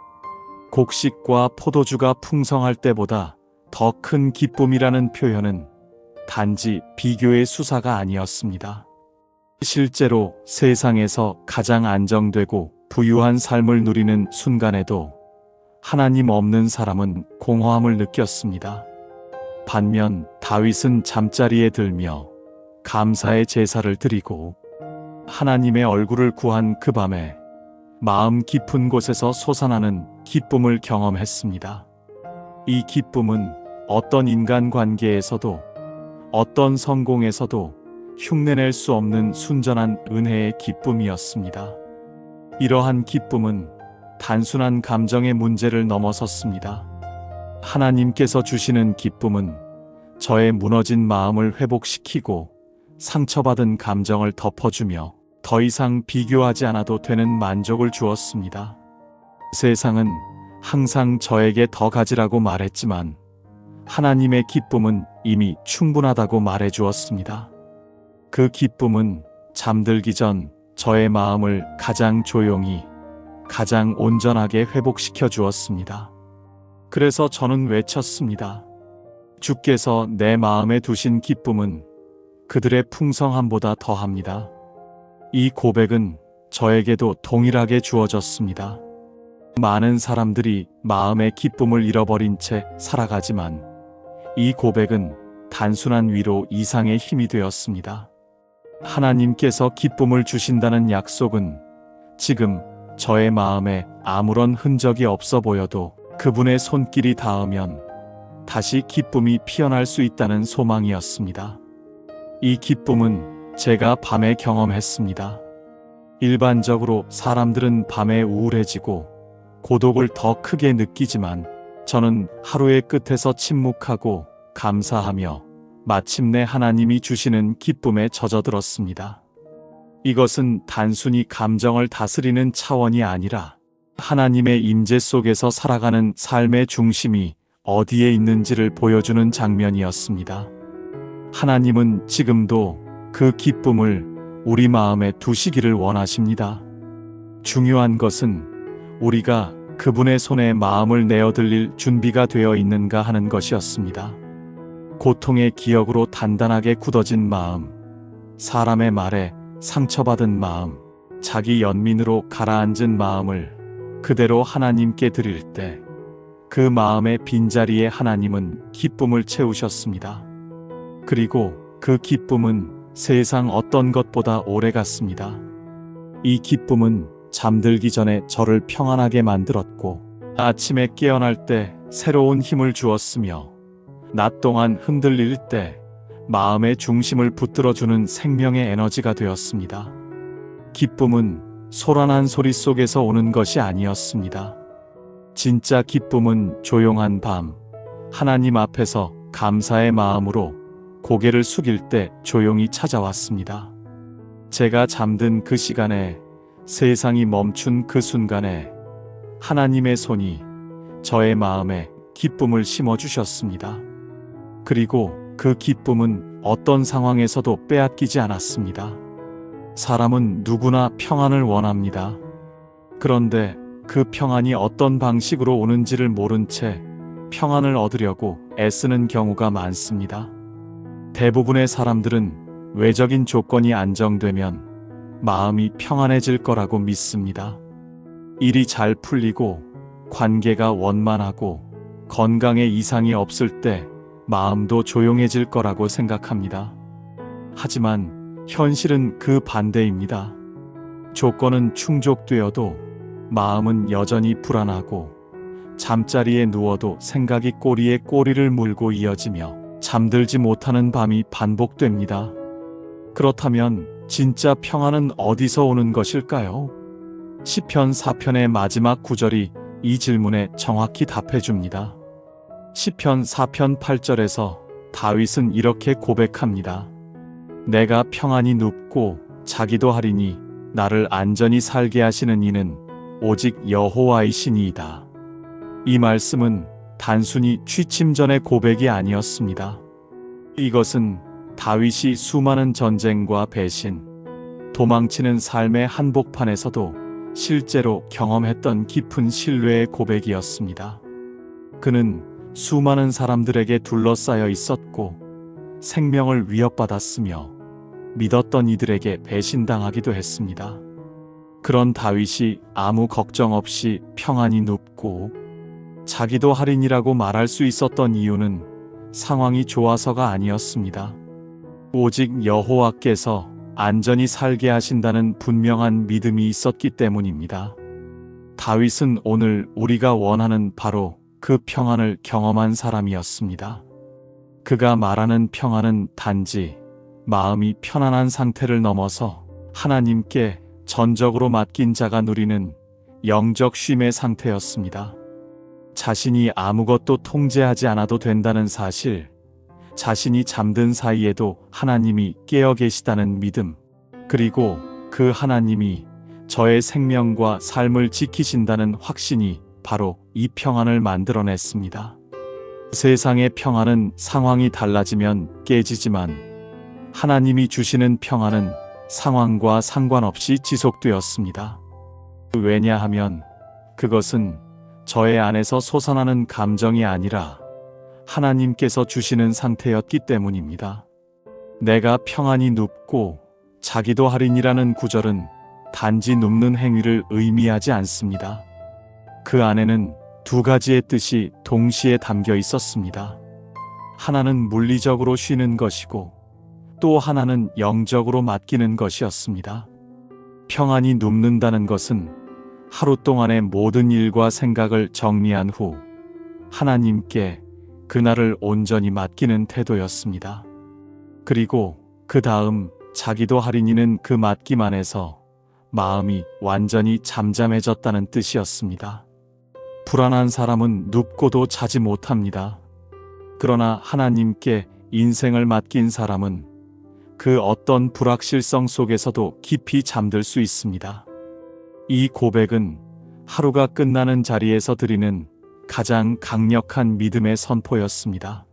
곡식과 포도주가 풍성할 때보다 더 큰 기쁨이라는 표현은 단지 비교의 수사가 아니었습니다. 실제로 세상에서 가장 안정되고 부유한 삶을 누리는 순간에도 하나님 없는 사람은 공허함을 느꼈습니다. 반면 다윗은 잠자리에 들며 감사의 제사를 드리고 하나님의 얼굴을 구한 그 밤에 마음 깊은 곳에서 솟아나는 기쁨을 경험했습니다. 이 기쁨은 어떤 인간관계에서도 어떤 성공에서도 흉내낼 수 없는 순전한 은혜의 기쁨이었습니다. 이러한 기쁨은 단순한 감정의 문제를 넘어섰습니다. 하나님께서 주시는 기쁨은 저의 무너진 마음을 회복시키고 상처받은 감정을 덮어주며 더 이상 비교하지 않아도 되는 만족을 주었습니다. 세상은 항상 저에게 더 가지라고 말했지만 하나님의 기쁨은 이미 충분하다고 말해 주었습니다. 그 기쁨은 잠들기 전 저의 마음을 가장 조용히, 가장 온전하게 회복시켜 주었습니다. 그래서 저는 외쳤습니다. 주께서 내 마음에 두신 기쁨은 그들의 풍성함보다 더합니다. 이 고백은 저에게도 동일하게 주어졌습니다. 많은 사람들이 마음의 기쁨을 잃어버린 채 살아가지만 이 고백은 단순한 위로 이상의 힘이 되었습니다. 하나님께서 기쁨을 주신다는 약속은 지금 저의 마음에 아무런 흔적이 없어 보여도 그분의 손길이 닿으면 다시 기쁨이 피어날 수 있다는 소망이었습니다. 이 기쁨은 제가 밤에 경험했습니다. 일반적으로 사람들은 밤에 우울해지고 고독을 더 크게 느끼지만 저는 하루의 끝에서 침묵하고 감사하며 마침내 하나님이 주시는 기쁨에 젖어들었습니다. 이것은 단순히 감정을 다스리는 차원이 아니라 하나님의 임재 속에서 살아가는 삶의 중심이 어디에 있는지를 보여주는 장면이었습니다. 하나님은 지금도 그 기쁨을 우리 마음에 두시기를 원하십니다. 중요한 것은 우리가 그분의 손에 마음을 내어드릴 준비가 되어 있는가 하는 것이었습니다. 고통의 기억으로 단단하게 굳어진 마음, 사람의 말에 상처받은 마음, 자기 연민으로 가라앉은 마음을 그대로 하나님께 드릴 때 그 마음의 빈자리에 하나님은 기쁨을 채우셨습니다. 그리고 그 기쁨은 세상 어떤 것보다 오래 갔습니다. 이 기쁨은 잠들기 전에 저를 평안하게 만들었고 아침에 깨어날 때 새로운 힘을 주었으며 낮 동안 흔들릴 때 마음의 중심을 붙들어주는 생명의 에너지가 되었습니다. 기쁨은 소란한 소리 속에서 오는 것이 아니었습니다. 진짜 기쁨은 조용한 밤, 하나님 앞에서 감사의 마음으로 고개를 숙일 때 조용히 찾아왔습니다. 제가 잠든 그 시간에, 세상이 멈춘 그 순간에 하나님의 손이 저의 마음에 기쁨을 심어주셨습니다. 그리고 그 기쁨은 어떤 상황에서도 빼앗기지 않았습니다. 사람은 누구나 평안을 원합니다. 그런데 그 평안이 어떤 방식으로 오는지를 모른 채 평안을 얻으려고 애쓰는 경우가 많습니다. 대부분의 사람들은 외적인 조건이 안정되면 마음이 평안해질 거라고 믿습니다. 일이 잘 풀리고 관계가 원만하고 건강에 이상이 없을 때 마음도 조용해질 거라고 생각합니다. 하지만 현실은 그 반대입니다. 조건은 충족되어도 마음은 여전히 불안하고 잠자리에 누워도 생각이 꼬리에 꼬리를 물고 이어지며 잠들지 못하는 밤이 반복됩니다. 그렇다면 진짜 평안은 어디서 오는 것일까요? 시편 4편의 마지막 구절이 이 질문에 정확히 답해줍니다. 시편 4편 8절에서 다윗은 이렇게 고백합니다. 내가 평안히 눕고 자기도 하리니 나를 안전히 살게 하시는 이는 오직 여호와이시니이다. 이 말씀은 단순히 취침 전의 고백이 아니었습니다. 이것은 다윗이 수많은 전쟁과 배신, 도망치는 삶의 한복판에서도 실제로 경험했던 깊은 신뢰의 고백이었습니다. 그는 수많은 사람들에게 둘러싸여 있었고 생명을 위협받았으며 믿었던 이들에게 배신당하기도 했습니다. 그런 다윗이 아무 걱정 없이 평안히 눕고 자기도 할인이라고 말할 수 있었던 이유는 상황이 좋아서가 아니었습니다. 오직 여호와께서 안전히 살게 하신다는 분명한 믿음이 있었기 때문입니다. 다윗은 오늘 우리가 원하는 바로 그 평안을 경험한 사람이었습니다. 그가 말하는 평안은 단지 마음이 편안한 상태를 넘어서 하나님께 전적으로 맡긴 자가 누리는 영적 쉼의 상태였습니다. 자신이 아무것도 통제하지 않아도 된다는 사실, 자신이 잠든 사이에도 하나님이 깨어 계시다는 믿음, 그리고 그 하나님이 저의 생명과 삶을 지키신다는 확신이 바로 이 평안을 만들어냈습니다. 세상의 평안은 상황이 달라지면 깨지지만 하나님이 주시는 평안은 상황과 상관없이 지속되었습니다. 왜냐하면 그것은 저의 안에서 솟아나는 감정이 아니라 하나님께서 주시는 상태였기 때문입니다. 내가 평안히 눕고 자기도 하리니라는 구절은 단지 눕는 행위를 의미하지 않습니다. 그 안에는 두 가지의 뜻이 동시에 담겨 있었습니다. 하나는 물리적으로 쉬는 것이고 또 하나는 영적으로 맡기는 것이었습니다. 평안히 눕는다는 것은 하루 동안의 모든 일과 생각을 정리한 후 하나님께 그날을 온전히 맡기는 태도였습니다. 그리고 그 다음 자기도 하리니는 그 맡김 안에서 마음이 완전히 잠잠해졌다는 뜻이었습니다. 불안한 사람은 눕고도 자지 못합니다. 그러나 하나님께 인생을 맡긴 사람은 그 어떤 불확실성 속에서도 깊이 잠들 수 있습니다. 이 고백은 하루가 끝나는 자리에서 드리는 가장 강력한 믿음의 선포였습니다.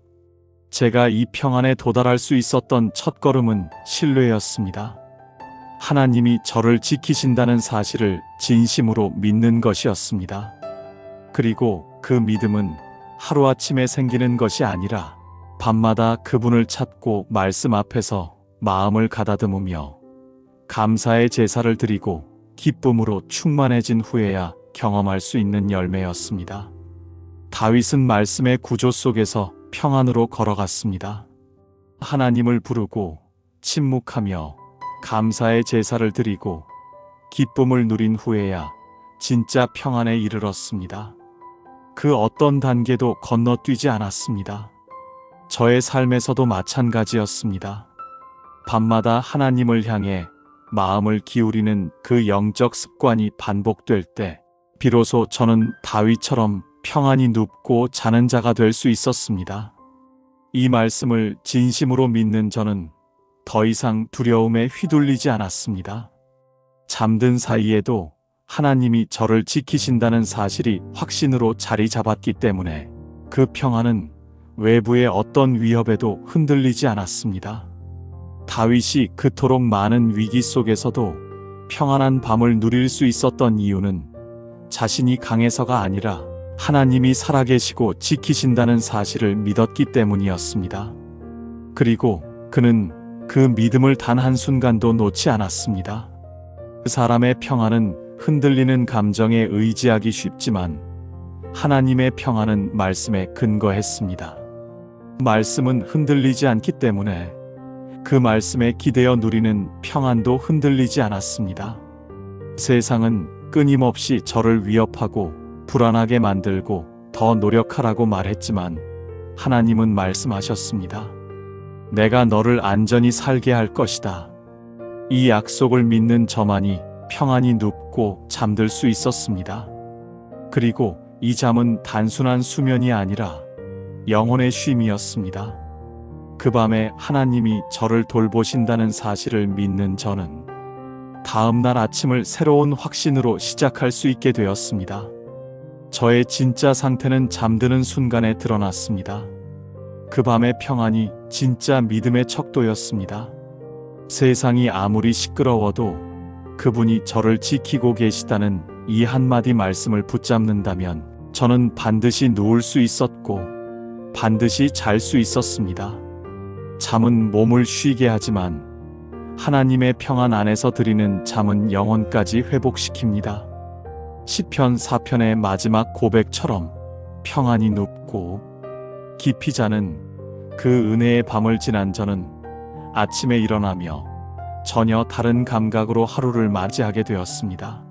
제가 이 평안에 도달할 수 있었던 첫걸음은 신뢰였습니다. 하나님이 저를 지키신다는 사실을 진심으로 믿는 것이었습니다. 그리고 그 믿음은 하루아침에 생기는 것이 아니라 밤마다 그분을 찾고 말씀 앞에서 마음을 가다듬으며 감사의 제사를 드리고 기쁨으로 충만해진 후에야 경험할 수 있는 열매였습니다. 다윗은 말씀의 구조 속에서 평안으로 걸어갔습니다. 하나님을 부르고 침묵하며 감사의 제사를 드리고 기쁨을 누린 후에야 진짜 평안에 이르렀습니다. 그 어떤 단계도 건너뛰지 않았습니다. 저의 삶에서도 마찬가지였습니다. 밤마다 하나님을 향해 마음을 기울이는 그 영적 습관이 반복될 때 비로소 저는 다윗처럼 평안히 눕고 자는 자가 될 수 있었습니다. 이 말씀을 진심으로 믿는 저는 더 이상 두려움에 휘둘리지 않았습니다. 잠든 사이에도 하나님이 저를 지키신다는 사실이 확신으로 자리 잡았기 때문에 그 평안은 외부의 어떤 위협에도 흔들리지 않았습니다. 다윗이 그토록 많은 위기 속에서도 평안한 밤을 누릴 수 있었던 이유는 자신이 강해서가 아니라 하나님이 살아계시고 지키신다는 사실을 믿었기 때문이었습니다. 그리고 그는 그 믿음을 단 한순간도 놓지 않았습니다. 그 사람의 평안은 흔들리는 감정에 의지하기 쉽지만 하나님의 평안은 말씀에 근거했습니다. 말씀은 흔들리지 않기 때문에 그 말씀에 기대어 누리는 평안도 흔들리지 않았습니다. 세상은 끊임없이 저를 위협하고 불안하게 만들고 더 노력하라고 말했지만 하나님은 말씀하셨습니다. 내가 너를 안전히 살게 할 것이다. 이 약속을 믿는 저만이 평안히 눕고 잠들 수 있었습니다. 그리고 이 잠은 단순한 수면이 아니라 영혼의 쉼이었습니다. 그 밤에 하나님이 저를 돌보신다는 사실을 믿는 저는 다음 날 아침을 새로운 확신으로 시작할 수 있게 되었습니다. 저의 진짜 상태는 잠드는 순간에 드러났습니다. 그 밤의 평안이 진짜 믿음의 척도였습니다. 세상이 아무리 시끄러워도 그분이 저를 지키고 계시다는 이 한마디 말씀을 붙잡는다면 저는 반드시 누울 수 있었고 반드시 잘 수 있었습니다. 잠은 몸을 쉬게 하지만 하나님의 평안 안에서 드리는 잠은 영혼까지 회복시킵니다. 시편 4편의 마지막 고백처럼 평안히 눕고 깊이 자는 그 은혜의 밤을 지난 저는 아침에 일어나며 전혀 다른 감각으로 하루를 맞이하게 되었습니다.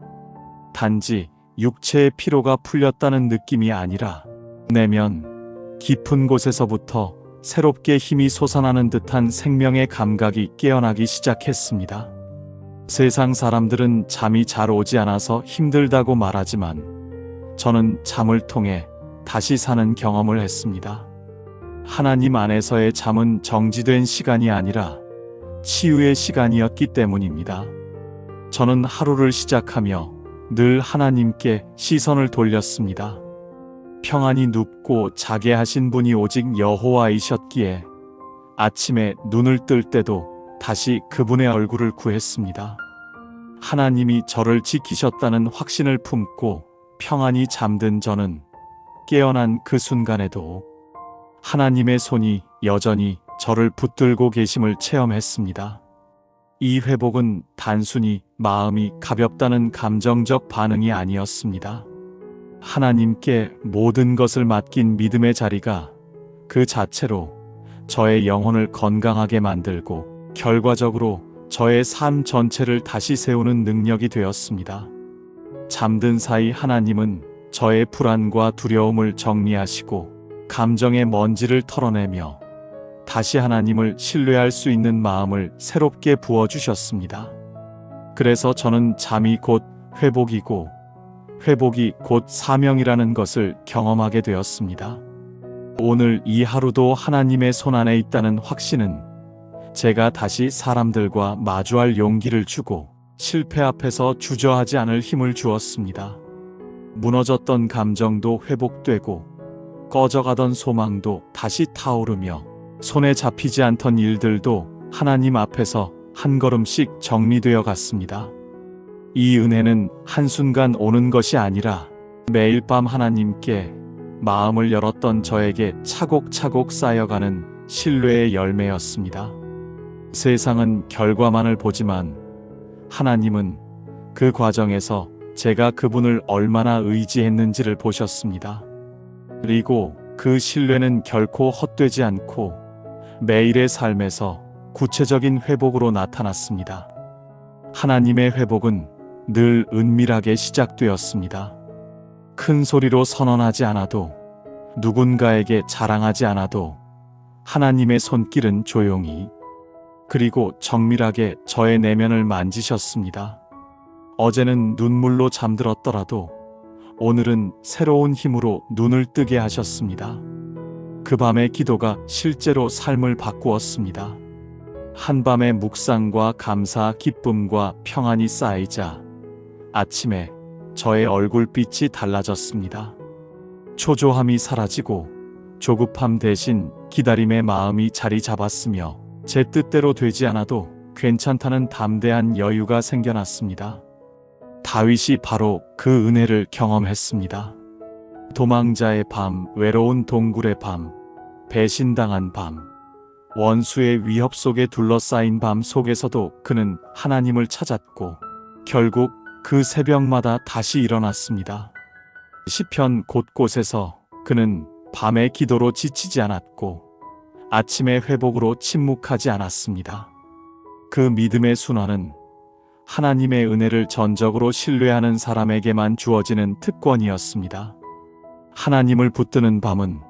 단지 육체의 피로가 풀렸다는 느낌이 아니라 내면 깊은 곳에서부터 새롭게 힘이 솟아나는 듯한 생명의 감각이 깨어나기 시작했습니다. 세상 사람들은 잠이 잘 오지 않아서 힘들다고 말하지만 저는 잠을 통해 다시 사는 경험을 했습니다. 하나님 안에서의 잠은 정지된 시간이 아니라 치유의 시간이었기 때문입니다. 저는 하루를 시작하며 늘 하나님께 시선을 돌렸습니다. 평안히 눕고 자게 하신 분이 오직 여호와이셨기에 아침에 눈을 뜰 때도 다시 그분의 얼굴을 구했습니다. 하나님이 저를 지키셨다는 확신을 품고 평안히 잠든 저는 깨어난 그 순간에도 하나님의 손이 여전히 저를 붙들고 계심을 체험했습니다. 이 회복은 단순히 마음이 가볍다는 감정적 반응이 아니었습니다. 하나님께 모든 것을 맡긴 믿음의 자리가 그 자체로 저의 영혼을 건강하게 만들고 결과적으로 저의 삶 전체를 다시 세우는 능력이 되었습니다. 잠든 사이 하나님은 저의 불안과 두려움을 정리하시고 감정의 먼지를 털어내며 다시 하나님을 신뢰할 수 있는 마음을 새롭게 부어주셨습니다. 그래서 저는 잠이 곧 회복이고 회복이 곧 사명이라는 것을 경험하게 되었습니다. 오늘 이 하루도 하나님의 손안에 있다는 확신은 제가 다시 사람들과 마주할 용기를 주고 실패 앞에서 주저하지 않을 힘을 주었습니다. 무너졌던 감정도 회복되고 꺼져가던 소망도 다시 타오르며 손에 잡히지 않던 일들도 하나님 앞에서 한 걸음씩 정리되어 갔습니다. 이 은혜는 한순간 오는 것이 아니라 매일 밤 하나님께 마음을 열었던 저에게 차곡차곡 쌓여가는 신뢰의 열매였습니다. 세상은 결과만을 보지만 하나님은 그 과정에서 제가 그분을 얼마나 의지했는지를 보셨습니다. 그리고 그 신뢰는 결코 헛되지 않고 매일의 삶에서 구체적인 회복으로 나타났습니다. 하나님의 회복은 늘 은밀하게 시작되었습니다. 큰 소리로 선언하지 않아도 누군가에게 자랑하지 않아도 하나님의 손길은 조용히 그리고 정밀하게 저의 내면을 만지셨습니다. 어제는 눈물로 잠들었더라도 오늘은 새로운 힘으로 눈을 뜨게 하셨습니다. 그 밤의 기도가 실제로 삶을 바꾸었습니다. 한밤의 묵상과 감사, 기쁨과 평안이 쌓이자 아침에 저의 얼굴빛이 달라졌습니다. 초조함이 사라지고 조급함 대신 기다림의 마음이 자리 잡았으며 제 뜻대로 되지 않아도 괜찮다는 담대한 여유가 생겨났습니다. 다윗이 바로 그 은혜를 경험했습니다. 도망자의 밤, 외로운 동굴의 밤, 배신당한 밤, 원수의 위협 속에 둘러싸인 밤 속에서도 그는 하나님을 찾았고 결국 그 새벽마다 다시 일어났습니다. 시편 곳곳에서 그는 밤의 기도로 지치지 않았고 아침의 회복으로 침묵하지 않았습니다. 그 믿음의 순환은 하나님의 은혜를 전적으로 신뢰하는 사람에게만 주어지는 특권이었습니다. 하나님을 붙드는 밤은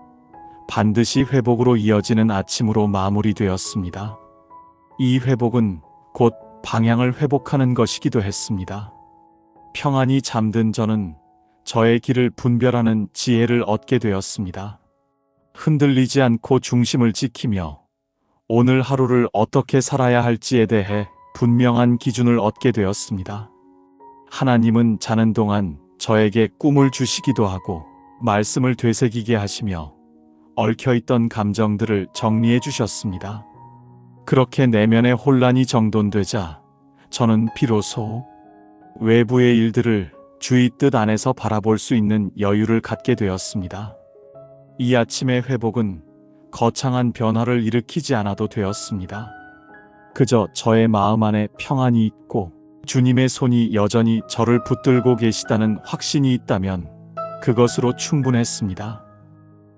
반드시 회복으로 이어지는 아침으로 마무리되었습니다. 이 회복은 곧 방향을 회복하는 것이기도 했습니다. 평안히 잠든 저는 저의 길을 분별하는 지혜를 얻게 되었습니다. 흔들리지 않고 중심을 지키며 오늘 하루를 어떻게 살아야 할지에 대해 분명한 기준을 얻게 되었습니다. 하나님은 자는 동안 저에게 꿈을 주시기도 하고 말씀을 되새기게 하시며 얽혀있던 감정들을 정리해 주셨습니다. 그렇게 내면의 혼란이 정돈되자 저는 비로소 외부의 일들을 주의 뜻 안에서 바라볼 수 있는 여유를 갖게 되었습니다. 이 아침의 회복은 거창한 변화를 일으키지 않아도 되었습니다. 그저 저의 마음 안에 평안이 있고 주님의 손이 여전히 저를 붙들고 계시다는 확신이 있다면 그것으로 충분했습니다.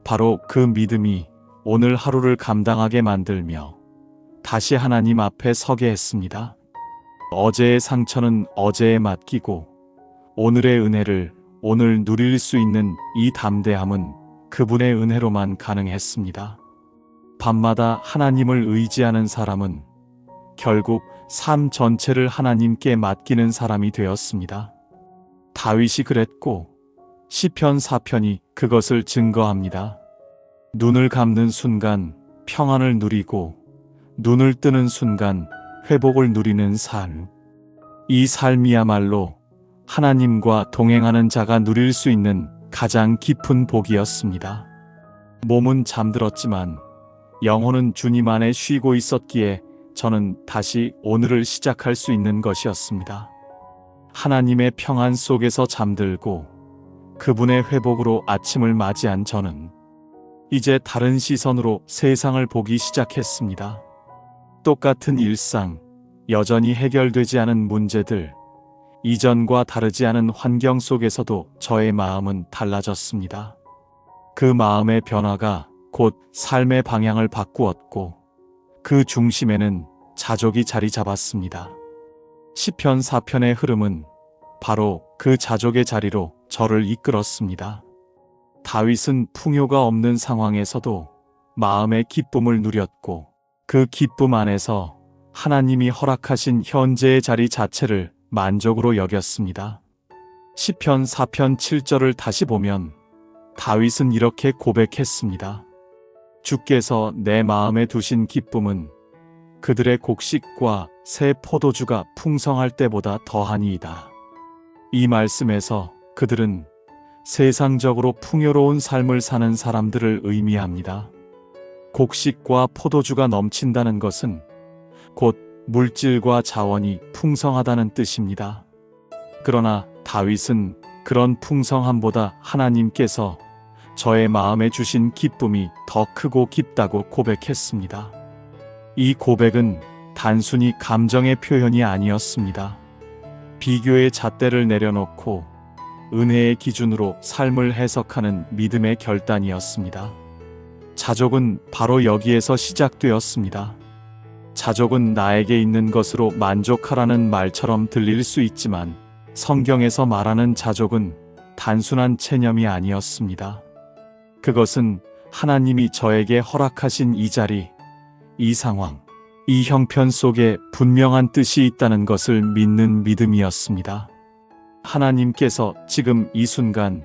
바로 그 믿음이 오늘 하루를 감당하게 만들며 다시 하나님 앞에 서게 했습니다. 어제의 상처는 어제에 맡기고 오늘의 은혜를 오늘 누릴 수 있는 이 담대함은 그분의 은혜로만 가능했습니다. 밤마다 하나님을 의지하는 사람은 결국 삶 전체를 하나님께 맡기는 사람이 되었습니다. 다윗이 그랬고 시편 4편이 그것을 증거합니다. 눈을 감는 순간 평안을 누리고 눈을 뜨는 순간 회복을 누리는 삶. 이 삶이야말로 하나님과 동행하는 자가 누릴 수 있는 가장 깊은 복이었습니다. 몸은 잠들었지만 영혼은 주님 안에 쉬고 있었기에 저는 다시 오늘을 시작할 수 있는 것이었습니다. 하나님의 평안 속에서 잠들고 그분의 회복으로 아침을 맞이한 저는 이제 다른 시선으로 세상을 보기 시작했습니다. 똑같은 일상, 여전히 해결되지 않은 문제들, 이전과 다르지 않은 환경 속에서도 저의 마음은 달라졌습니다. 그 마음의 변화가 곧 삶의 방향을 바꾸었고 그 중심에는 자족이 자리 잡았습니다. 시편 4편의 흐름은 바로 그 자족의 자리로 저를 이끌었습니다. 다윗은 풍요가 없는 상황에서도 마음의 기쁨을 누렸고 그 기쁨 안에서 하나님이 허락하신 현재의 자리 자체를 만족으로 여겼습니다. 시편 4편 7절을 다시 보면 다윗은 이렇게 고백했습니다. 주께서 내 마음에 두신 기쁨은 그들의 곡식과 새 포도주가 풍성할 때보다 더하니이다. 이 말씀에서 그들은 세상적으로 풍요로운 삶을 사는 사람들을 의미합니다. 곡식과 포도주가 넘친다는 것은 곧 물질과 자원이 풍성하다는 뜻입니다. 그러나 다윗은 그런 풍성함보다 하나님께서 저의 마음에 주신 기쁨이 더 크고 깊다고 고백했습니다. 이 고백은 단순히 감정의 표현이 아니었습니다. 비교의 잣대를 내려놓고 은혜의 기준으로 삶을 해석하는 믿음의 결단이었습니다. 자족은 바로 여기에서 시작되었습니다. 자족은 나에게 있는 것으로 만족하라는 말처럼 들릴 수 있지만 성경에서 말하는 자족은 단순한 체념이 아니었습니다. 그것은 하나님이 저에게 허락하신 이 자리, 이 상황, 이 형편 속에 분명한 뜻이 있다는 것을 믿는 믿음이었습니다. 하나님께서 지금 이 순간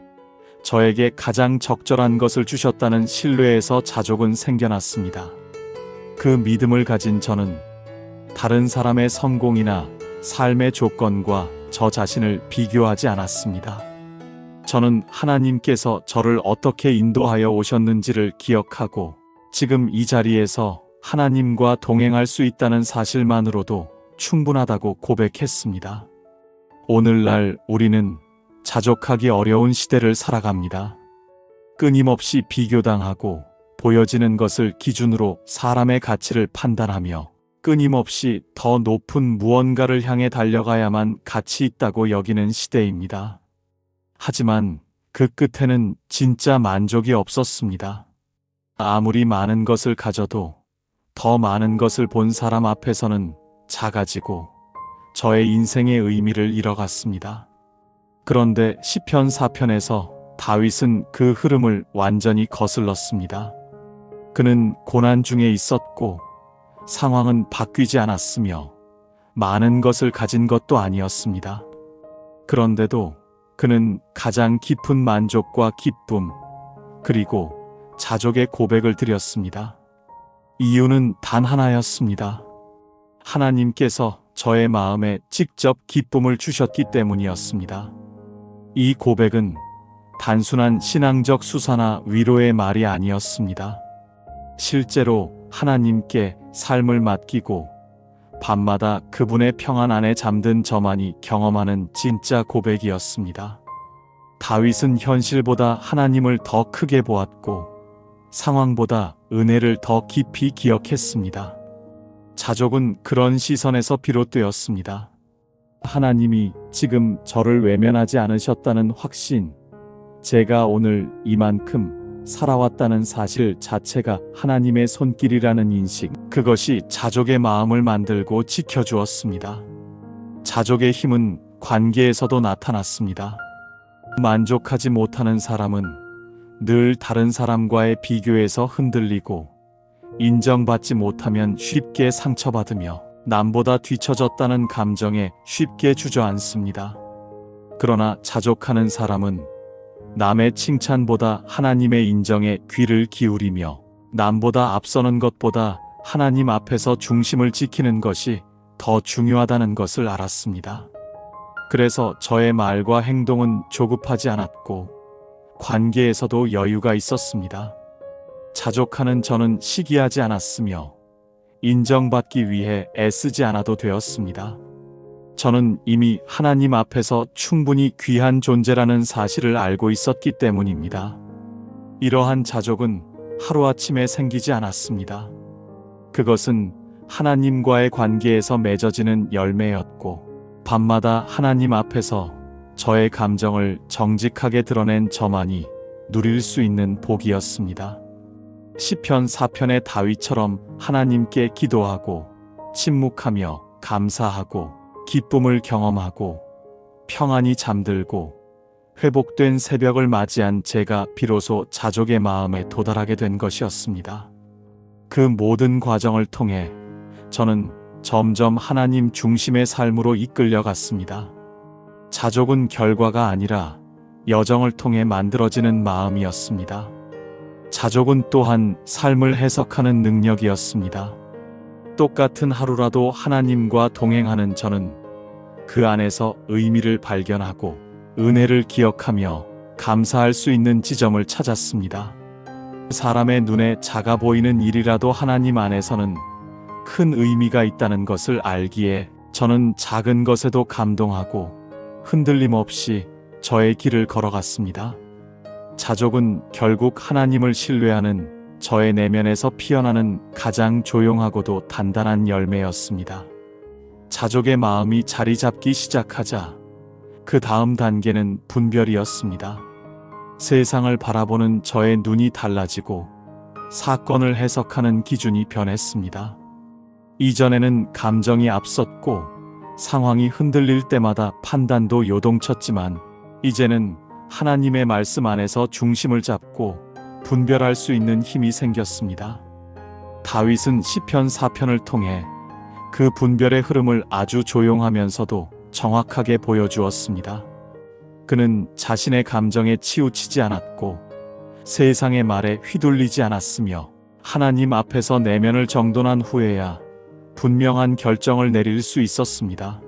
저에게 가장 적절한 것을 주셨다는 신뢰에서 자족은 생겨났습니다. 그 믿음을 가진 저는 다른 사람의 성공이나 삶의 조건과 저 자신을 비교하지 않았습니다. 저는 하나님께서 저를 어떻게 인도하여 오셨는지를 기억하고 지금 이 자리에서 하나님과 동행할 수 있다는 사실만으로도 충분하다고 고백했습니다. 오늘날 우리는 자족하기 어려운 시대를 살아갑니다. 끊임없이 비교당하고 보여지는 것을 기준으로 사람의 가치를 판단하며 끊임없이 더 높은 무언가를 향해 달려가야만 가치 있다고 여기는 시대입니다. 하지만 그 끝에는 진짜 만족이 없었습니다. 아무리 많은 것을 가져도 더 많은 것을 본 사람 앞에서는 작아지고 저의 인생의 의미를 잃어갔습니다. 그런데 시편 4편에서 다윗은 그 흐름을 완전히 거슬렀습니다. 그는 고난 중에 있었고 상황은 바뀌지 않았으며 많은 것을 가진 것도 아니었습니다. 그런데도 그는 가장 깊은 만족과 기쁨 그리고 자족의 고백을 드렸습니다. 이유는 단 하나였습니다. 하나님께서 저의 마음에 직접 기쁨을 주셨기 때문이었습니다. 이 고백은 단순한 신앙적 수사나 위로의 말이 아니었습니다. 실제로 하나님께 삶을 맡기고 밤마다 그분의 평안 안에 잠든 저만이 경험하는 진짜 고백이었습니다. 다윗은 현실보다 하나님을 더 크게 보았고 상황보다 은혜를 더 깊이 기억했습니다. 자족은 그런 시선에서 비롯되었습니다. 하나님이 지금 저를 외면하지 않으셨다는 확신, 제가 오늘 이만큼 살아왔다는 사실 자체가 하나님의 손길이라는 인식, 그것이 자족의 마음을 만들고 지켜주었습니다. 자족의 힘은 관계에서도 나타났습니다. 만족하지 못하는 사람은 늘 다른 사람과의 비교에서 흔들리고 인정받지 못하면 쉽게 상처받으며 남보다 뒤처졌다는 감정에 쉽게 주저앉습니다. 그러나 자족하는 사람은 남의 칭찬보다 하나님의 인정에 귀를 기울이며 남보다 앞서는 것보다 하나님 앞에서 중심을 지키는 것이 더 중요하다는 것을 알았습니다. 그래서 저의 말과 행동은 조급하지 않았고 관계에서도 여유가 있었습니다. 자족하는 저는 시기하지 않았으며 인정받기 위해 애쓰지 않아도 되었습니다. 저는 이미 하나님 앞에서 충분히 귀한 존재라는 사실을 알고 있었기 때문입니다. 이러한 자족은 하루아침에 생기지 않았습니다. 그것은 하나님과의 관계에서 맺어지는 열매였고, 밤마다 하나님 앞에서 저의 감정을 정직하게 드러낸 저만이 누릴 수 있는 복이었습니다. 시편 4편의 다윗처럼 하나님께 기도하고 침묵하며 감사하고 기쁨을 경험하고 평안히 잠들고 회복된 새벽을 맞이한 제가 비로소 자족의 마음에 도달하게 된 것이었습니다. 그 모든 과정을 통해 저는 점점 하나님 중심의 삶으로 이끌려갔습니다. 자족은 결과가 아니라 여정을 통해 만들어지는 마음이었습니다. 자족은 또한 삶을 해석하는 능력이었습니다. 똑같은 하루라도 하나님과 동행하는 저는 그 안에서 의미를 발견하고 은혜를 기억하며 감사할 수 있는 지점을 찾았습니다. 사람의 눈에 작아 보이는 일이라도 하나님 안에서는 큰 의미가 있다는 것을 알기에 저는 작은 것에도 감동하고 흔들림 없이 저의 길을 걸어갔습니다. 자족은 결국 하나님을 신뢰하는 저의 내면에서 피어나는 가장 조용하고도 단단한 열매였습니다. 자족의 마음이 자리 잡기 시작하자 그 다음 단계는 분별이었습니다. 세상을 바라보는 저의 눈이 달라지고 사건을 해석하는 기준이 변했습니다. 이전에는 감정이 앞섰고 상황이 흔들릴 때마다 판단도 요동쳤지만 이제는 하나님의 말씀 안에서 중심을 잡고 분별할 수 있는 힘이 생겼습니다. 다윗은 시편 4편을 통해 그 분별의 흐름을 아주 조용하면서도 정확하게 보여주었습니다. 그는 자신의 감정에 치우치지 않았고 세상의 말에 휘둘리지 않았으며 하나님 앞에서 내면을 정돈한 후에야 분명한 결정을 내릴 수 있었습니다.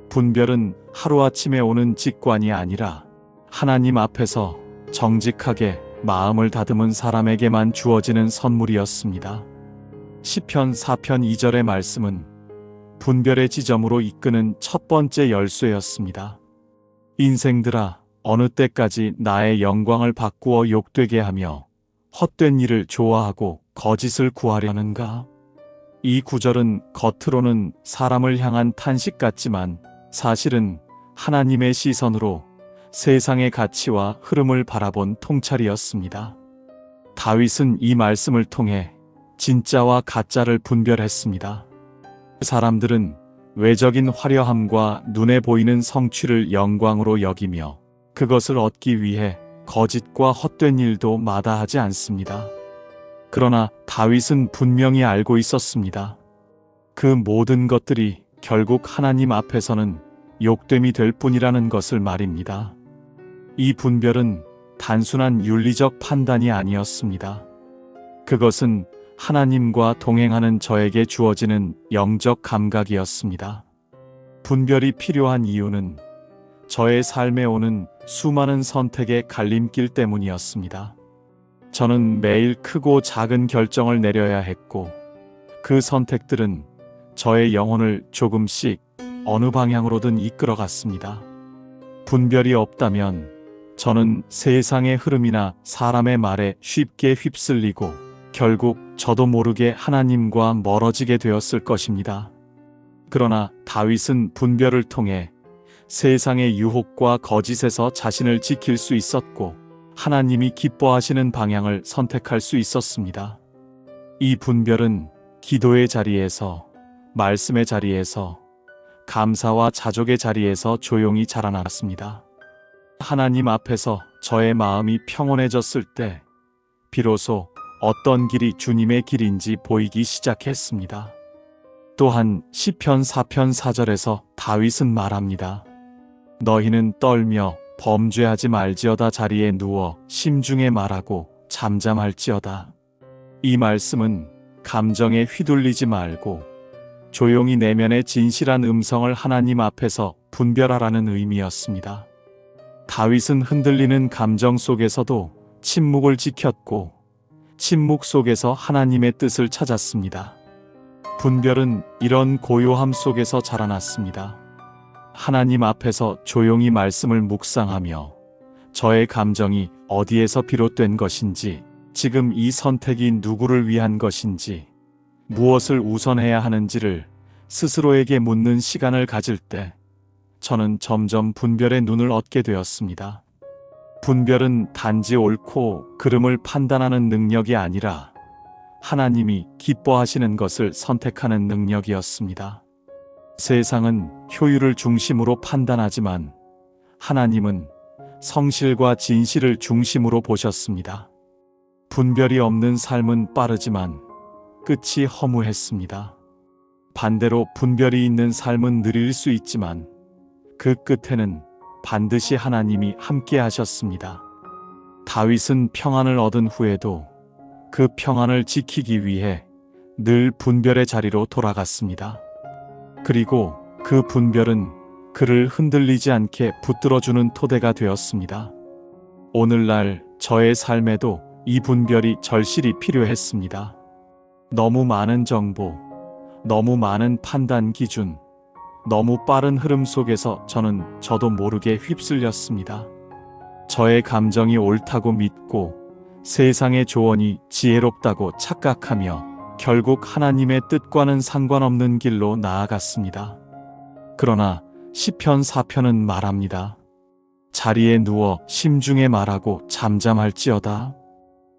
분별은 하루아침에 오는 직관이 아니라 하나님 앞에서 정직하게 마음을 다듬은 사람에게만 주어지는 선물이었습니다. 시편 4편 2절의 말씀은 분별의 지점으로 이끄는 첫 번째 열쇠였습니다. 인생들아, 어느 때까지 나의 영광을 바꾸어 욕되게 하며 헛된 일을 좋아하고 거짓을 구하려는가? 이 구절은 겉으로는 사람을 향한 탄식 같지만 사실은 하나님의 시선으로 세상의 가치와 흐름을 바라본 통찰이었습니다. 다윗은 이 말씀을 통해 진짜와 가짜를 분별했습니다. 사람들은 외적인 화려함과 눈에 보이는 성취를 영광으로 여기며 그것을 얻기 위해 거짓과 헛된 일도 마다하지 않습니다. 그러나 다윗은 분명히 알고 있었습니다. 그 모든 것들이 결국 하나님 앞에서는 욕됨이 될 뿐이라는 것을 말입니다. 이 분별은 단순한 윤리적 판단이 아니었습니다. 그것은 하나님과 동행하는 저에게 주어지는 영적 감각이었습니다. 분별이 필요한 이유는 저의 삶에 오는 수많은 선택의 갈림길 때문이었습니다. 저는 매일 크고 작은 결정을 내려야 했고 그 선택들은 저의 영혼을 조금씩 어느 방향으로든 이끌어갔습니다. 분별이 없다면 저는 세상의 흐름이나 사람의 말에 쉽게 휩쓸리고 결국 저도 모르게 하나님과 멀어지게 되었을 것입니다. 그러나 다윗은 분별을 통해 세상의 유혹과 거짓에서 자신을 지킬 수 있었고 하나님이 기뻐하시는 방향을 선택할 수 있었습니다. 이 분별은 기도의 자리에서, 말씀의 자리에서, 감사와 자족의 자리에서 조용히 자라났습니다. 하나님 앞에서 저의 마음이 평온해졌을 때 비로소 어떤 길이 주님의 길인지 보이기 시작했습니다. 또한 시편 4편 4절에서 다윗은 말합니다. 너희는 떨며 범죄하지 말지어다 자리에 누워 심중에 말하고 잠잠할지어다. 이 말씀은 감정에 휘둘리지 말고 조용히 내면의 진실한 음성을 하나님 앞에서 분별하라는 의미였습니다. 다윗은 흔들리는 감정 속에서도 침묵을 지켰고 침묵 속에서 하나님의 뜻을 찾았습니다. 분별은 이런 고요함 속에서 자라났습니다. 하나님 앞에서 조용히 말씀을 묵상하며 저의 감정이 어디에서 비롯된 것인지, 지금 이 선택이 누구를 위한 것인지, 무엇을 우선해야 하는지를 스스로에게 묻는 시간을 가질 때 저는 점점 분별의 눈을 얻게 되었습니다. 분별은 단지 옳고 그름을 판단하는 능력이 아니라 하나님이 기뻐하시는 것을 선택하는 능력이었습니다. 세상은 효율을 중심으로 판단하지만 하나님은 성실과 진실을 중심으로 보셨습니다. 분별이 없는 삶은 빠르지만 끝이 허무했습니다. 반대로 분별이 있는 삶은 느릴 수 있지만 그 끝에는 반드시 하나님이 함께 하셨습니다. 다윗은 평안을 얻은 후에도 그 평안을 지키기 위해 늘 분별의 자리로 돌아갔습니다. 그리고 그 분별은 그를 흔들리지 않게 붙들어주는 토대가 되었습니다. 오늘날 저의 삶에도 이 분별이 절실히 필요했습니다. 너무 많은 정보, 너무 많은 판단 기준, 너무 빠른 흐름 속에서 저도 모르게 휩쓸렸습니다. 저의 감정이 옳다고 믿고 세상의 조언이 지혜롭다고 착각하며 결국 하나님의 뜻과는 상관없는 길로 나아갔습니다. 그러나 시편 4편은 말합니다. 자리에 누워 심중에 말하고 잠잠할지어다.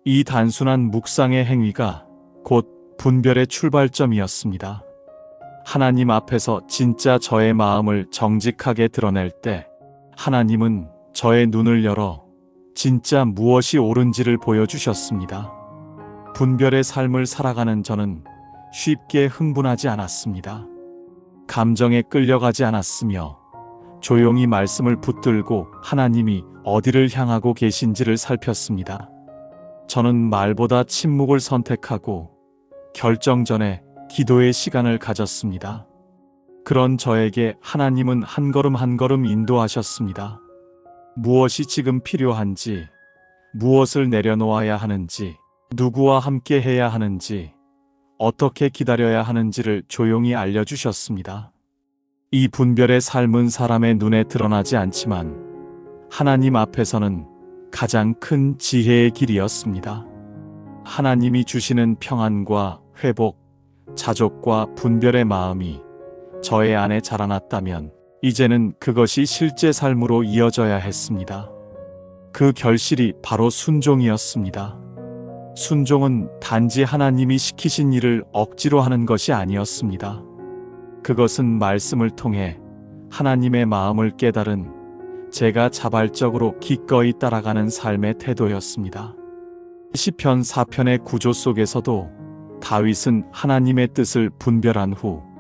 이 단순한 묵상의 행위가 곧 분별의 출발점이었습니다. 하나님 앞에서 진짜 저의 마음을 정직하게 드러낼 때 하나님은 저의 눈을 열어 진짜 무엇이 옳은지를 보여주셨습니다. 분별의 삶을 살아가는 저는 쉽게 흥분하지 않았습니다. 감정에 끌려가지 않았으며 조용히 말씀을 붙들고 하나님이 어디를 향하고 계신지를 살폈습니다. 저는 말보다 침묵을 선택하고 결정 전에 기도의 시간을 가졌습니다. 그런 저에게 하나님은 한 걸음 한 걸음 인도하셨습니다. 무엇이 지금 필요한지, 무엇을 내려놓아야 하는지, 누구와 함께 해야 하는지, 어떻게 기다려야 하는지를 조용히 알려주셨습니다. 이 분별의 삶은 사람의 눈에 드러나지 않지만 하나님 앞에서는 가장 큰 지혜의 길이었습니다. 하나님이 주시는 평안과 회복, 자족과 분별의 마음이 저의 안에 자라났다면 이제는 그것이 실제 삶으로 이어져야 했습니다. 그 결실이 바로 순종이었습니다. 순종은 단지 하나님이 시키신 일을 억지로 하는 것이 아니었습니다. 그것은 말씀을 통해 하나님의 마음을 깨달은 제가 자발적으로 기꺼이 따라가는 삶의 태도였습니다. 시편 4편의 구조 속에서도 다윗은 하나님의 뜻을 분별한 후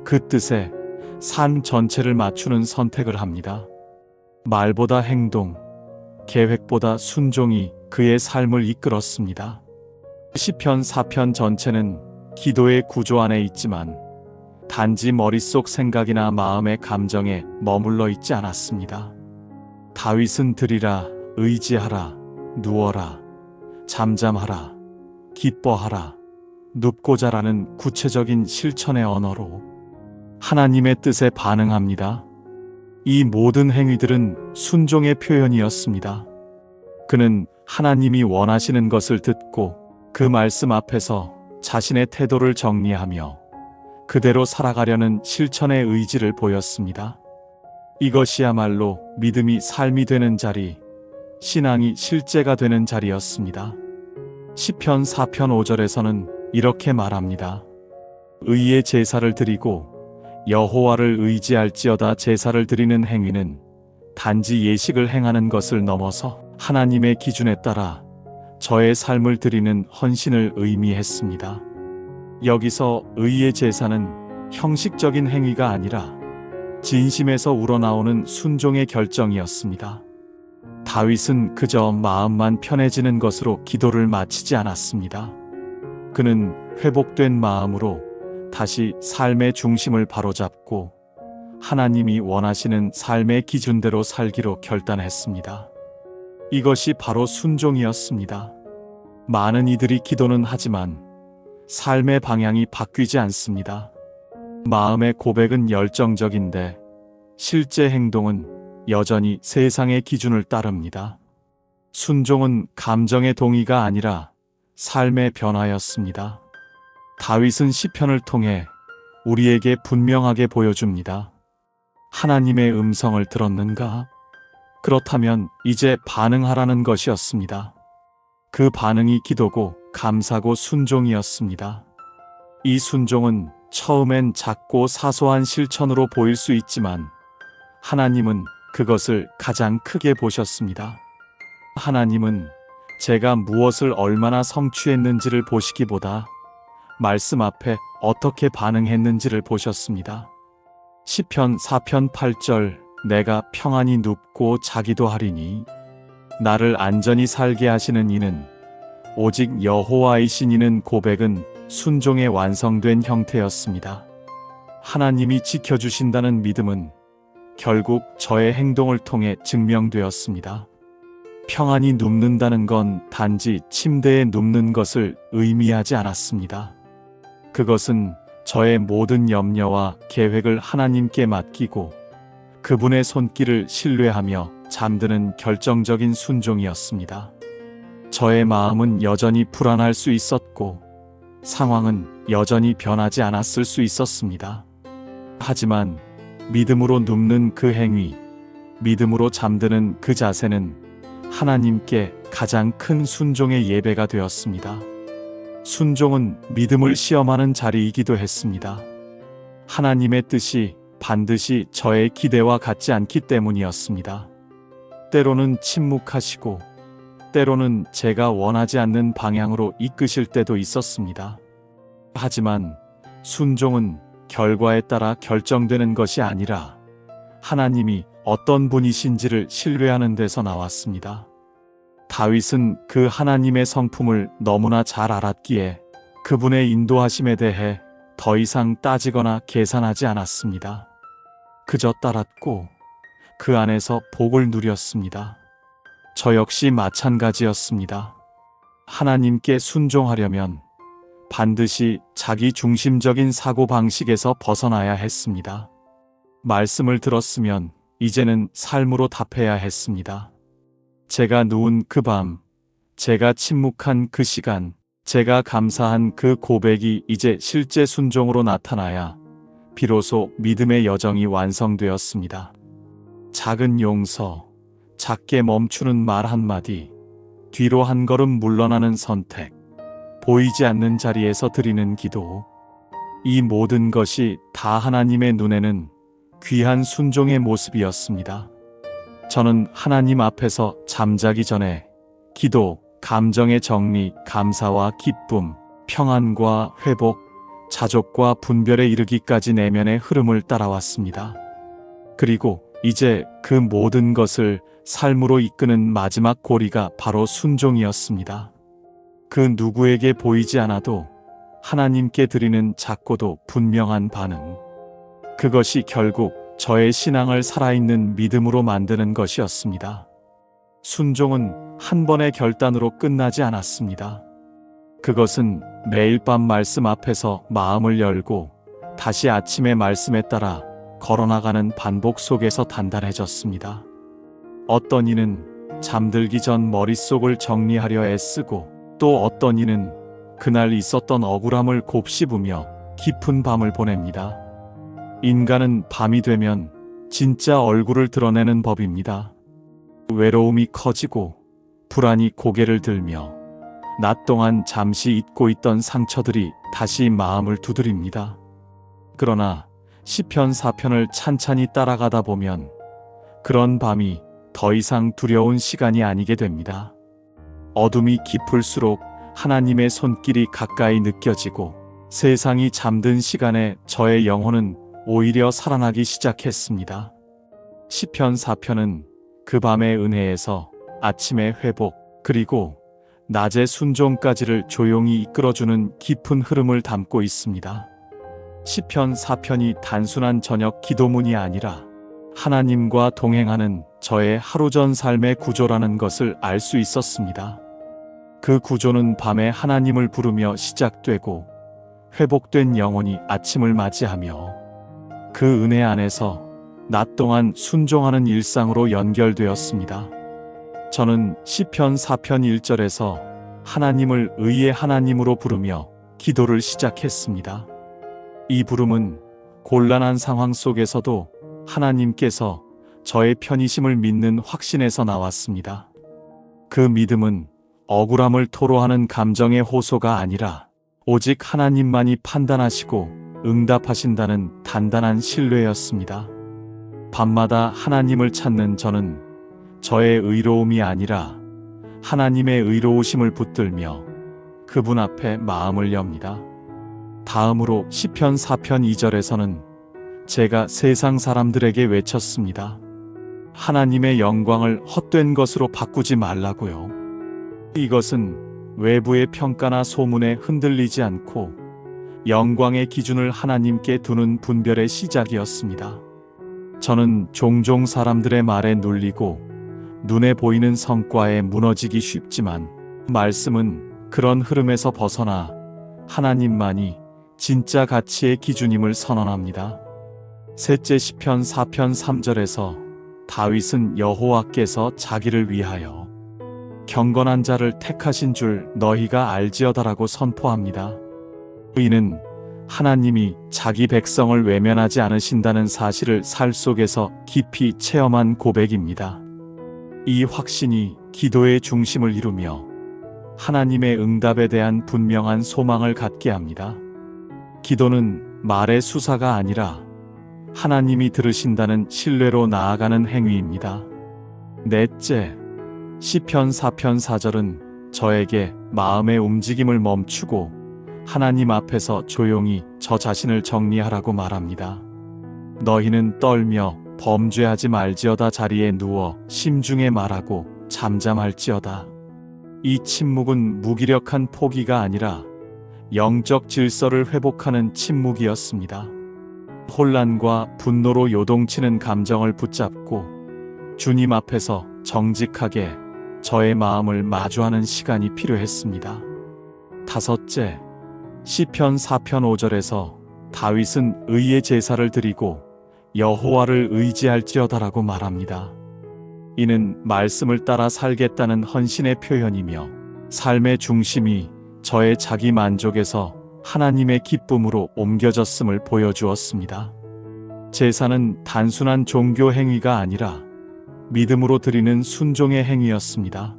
그 뜻에 삶 전체를 맞추는 선택을 합니다. 말보다 행동, 계획보다 순종이 그의 삶을 이끌었습니다. 시편 4편 전체는 기도의 구조 안에 있지만 단지 머릿속 생각이나 마음의 감정에 머물러 있지 않았습니다. 다윗은 들으라, 의지하라, 누워라, 잠잠하라, 기뻐하라, 눕고 자라는 구체적인 실천의 언어로 하나님의 뜻에 반응합니다. 이 모든 행위들은 순종의 표현이었습니다. 그는 하나님이 원하시는 것을 듣고 그 말씀 앞에서 자신의 태도를 정리하며 그대로 살아가려는 실천의 의지를 보였습니다. 이것이야말로 믿음이 삶이 되는 자리, 신앙이 실제가 되는 자리였습니다. 시편 4편 5절에서는 이렇게 말합니다. 의의 제사를 드리고 여호와를 의지할지어다. 제사를 드리는 행위는 단지 예식을 행하는 것을 넘어서 하나님의 기준에 따라 저의 삶을 드리는 헌신을 의미했습니다. 여기서 의의 제사는 형식적인 행위가 아니라 진심에서 우러나오는 순종의 결정이었습니다. 다윗은 그저 마음만 편해지는 것으로 기도를 마치지 않았습니다. 그는 회복된 마음으로 다시 삶의 중심을 바로잡고 하나님이 원하시는 삶의 기준대로 살기로 결단했습니다. 이것이 바로 순종이었습니다. 많은 이들이 기도는 하지만 삶의 방향이 바뀌지 않습니다. 마음의 고백은 열정적인데 실제 행동은 여전히 세상의 기준을 따릅니다. 순종은 감정의 동의가 아니라 삶의 변화였습니다. 다윗은 시편을 통해 우리에게 분명하게 보여줍니다. 하나님의 음성을 들었는가? 그렇다면 이제 반응하라는 것이었습니다. 그 반응이 기도고 감사고 순종이었습니다. 이 순종은 처음엔 작고 사소한 실천으로 보일 수 있지만 하나님은 그것을 가장 크게 보셨습니다. 하나님은 제가 무엇을 얼마나 성취했는지를 보시기보다 말씀 앞에 어떻게 반응했는지를 보셨습니다. 시편 4편 8절 내가 평안히 눕고 자기도 하리니 나를 안전히 살게 하시는 이는 오직 여호와이시니는 고백은 순종의 완성된 형태였습니다. 하나님이 지켜주신다는 믿음은 결국 저의 행동을 통해 증명되었습니다. 평안히 눕는다는 건 단지 침대에 눕는 것을 의미하지 않았습니다. 그것은 저의 모든 염려와 계획을 하나님께 맡기고 그분의 손길을 신뢰하며 잠드는 결정적인 순종이었습니다. 저의 마음은 여전히 불안할 수 있었고 상황은 여전히 변하지 않았을 수 있었습니다. 하지만 믿음으로 눕는 그 행위, 믿음으로 잠드는 그 자세는 하나님께 가장 큰 순종의 예배가 되었습니다. 순종은 믿음을 시험하는 자리이기도 했습니다. 하나님의 뜻이 반드시 저의 기대와 같지 않기 때문이었습니다. 때로는 침묵하시고 때로는 제가 원하지 않는 방향으로 이끄실 때도 있었습니다. 하지만 순종은 결과에 따라 결정되는 것이 아니라 하나님이 어떤 분이신지를 신뢰하는 데서 나왔습니다. 다윗은 그 하나님의 성품을 너무나 잘 알았기에 그분의 인도하심에 대해 더 이상 따지거나 계산하지 않았습니다. 그저 따랐고 그 안에서 복을 누렸습니다. 저 역시 마찬가지였습니다. 하나님께 순종하려면 반드시 자기 중심적인 사고방식에서 벗어나야 했습니다. 말씀을 들었으면 이제는 삶으로 답해야 했습니다. 제가 누운 그 밤, 제가 침묵한 그 시간, 제가 감사한 그 고백이 이제 실제 순종으로 나타나야 비로소 믿음의 여정이 완성되었습니다. 작은 용서, 작게 멈추는 말 한마디, 뒤로 한 걸음 물러나는 선택, 보이지 않는 자리에서 드리는 기도, 이 모든 것이 다 하나님의 눈에는 귀한 순종의 모습이었습니다. 저는 하나님 앞에서 잠자기 전에 기도, 감정의 정리, 감사와 기쁨, 평안과 회복, 자족과 분별에 이르기까지 내면의 흐름을 따라왔습니다. 그리고 이제 그 모든 것을 삶으로 이끄는 마지막 고리가 바로 순종이었습니다. 그 누구에게 보이지 않아도 하나님께 드리는 작고도 분명한 반응. 그것이 결국 저의 신앙을 살아있는 믿음으로 만드는 것이었습니다. 순종은 한 번의 결단으로 끝나지 않았습니다. 그것은 매일 밤 말씀 앞에서 마음을 열고 다시 아침의 말씀에 따라 걸어나가는 반복 속에서 단단해졌습니다. 어떤 이는 잠들기 전 머릿속을 정리하려 애쓰고 또 어떤 이는 그날 있었던 억울함을 곱씹으며 깊은 밤을 보냅니다. 인간은 밤이 되면 진짜 얼굴을 드러내는 법입니다. 외로움이 커지고 불안이 고개를 들며 낮 동안 잠시 잊고 있던 상처들이 다시 마음을 두드립니다. 그러나 시편 4편을 찬찬히 따라가다 보면 그런 밤이 더 이상 두려운 시간이 아니게 됩니다. 어둠이 깊을수록 하나님의 손길이 가까이 느껴지고 세상이 잠든 시간에 저의 영혼은 오히려 살아나기 시작했습니다. 시편 4편은 그 밤의 은혜에서 아침의 회복, 그리고 낮의 순종까지를 조용히 이끌어주는 깊은 흐름을 담고 있습니다. 시편 4편이 단순한 저녁 기도문이 아니라 하나님과 동행하는 저의 하루 전 삶의 구조라는 것을 알 수 있었습니다. 그 구조는 밤에 하나님을 부르며 시작되고 회복된 영혼이 아침을 맞이하며 그 은혜 안에서 낮 동안 순종하는 일상으로 연결되었습니다. 저는 시편 4편 1절에서 하나님을 의의 하나님으로 부르며 기도를 시작했습니다. 이 부름은 곤란한 상황 속에서도 하나님께서 저의 편이심을 믿는 확신에서 나왔습니다. 그 믿음은 억울함을 토로하는 감정의 호소가 아니라 오직 하나님만이 판단하시고 응답하신다는 단단한 신뢰였습니다. 밤마다 하나님을 찾는 저는 저의 의로움이 아니라 하나님의 의로우심을 붙들며 그분 앞에 마음을 엽니다. 다음으로 시편 4편 2절에서는 제가 세상 사람들에게 외쳤습니다. 하나님의 영광을 헛된 것으로 바꾸지 말라고요. 이것은 외부의 평가나 소문에 흔들리지 않고 영광의 기준을 하나님께 두는 분별의 시작이었습니다. 저는 종종 사람들의 말에 눌리고 눈에 보이는 성과에 무너지기 쉽지만 말씀은 그런 흐름에서 벗어나 하나님만이 진짜 가치의 기준임을 선언합니다. 셋째 시편 4편 3절에서 다윗은 여호와께서 자기를 위하여 경건한 자를 택하신 줄 너희가 알지어다라고 선포합니다. 이는 하나님이 자기 백성을 외면하지 않으신다는 사실을 살 속에서 깊이 체험한 고백입니다. 이 확신이 기도의 중심을 이루며 하나님의 응답에 대한 분명한 소망을 갖게 합니다. 기도는 말의 수사가 아니라 하나님이 들으신다는 신뢰로 나아가는 행위입니다. 넷째, 시편 4편 4절은 저에게 마음의 움직임을 멈추고 하나님 앞에서 조용히 저 자신을 정리하라고 말합니다. 너희는 떨며 범죄하지 말지어다 자리에 누워 심중에 말하고 잠잠할지어다. 이 침묵은 무기력한 포기가 아니라 영적 질서를 회복하는 침묵이었습니다. 혼란과 분노로 요동치는 감정을 붙잡고 주님 앞에서 정직하게 저의 마음을 마주하는 시간이 필요했습니다. 다섯째, 시편 4편 5절에서 다윗은 의의 제사를 드리고 여호와를 의지할지어다라고 말합니다. 이는 말씀을 따라 살겠다는 헌신의 표현이며 삶의 중심이 저의 자기 만족에서 하나님의 기쁨으로 옮겨졌음을 보여주었습니다. 제사는 단순한 종교 행위가 아니라 믿음으로 드리는 순종의 행위였습니다.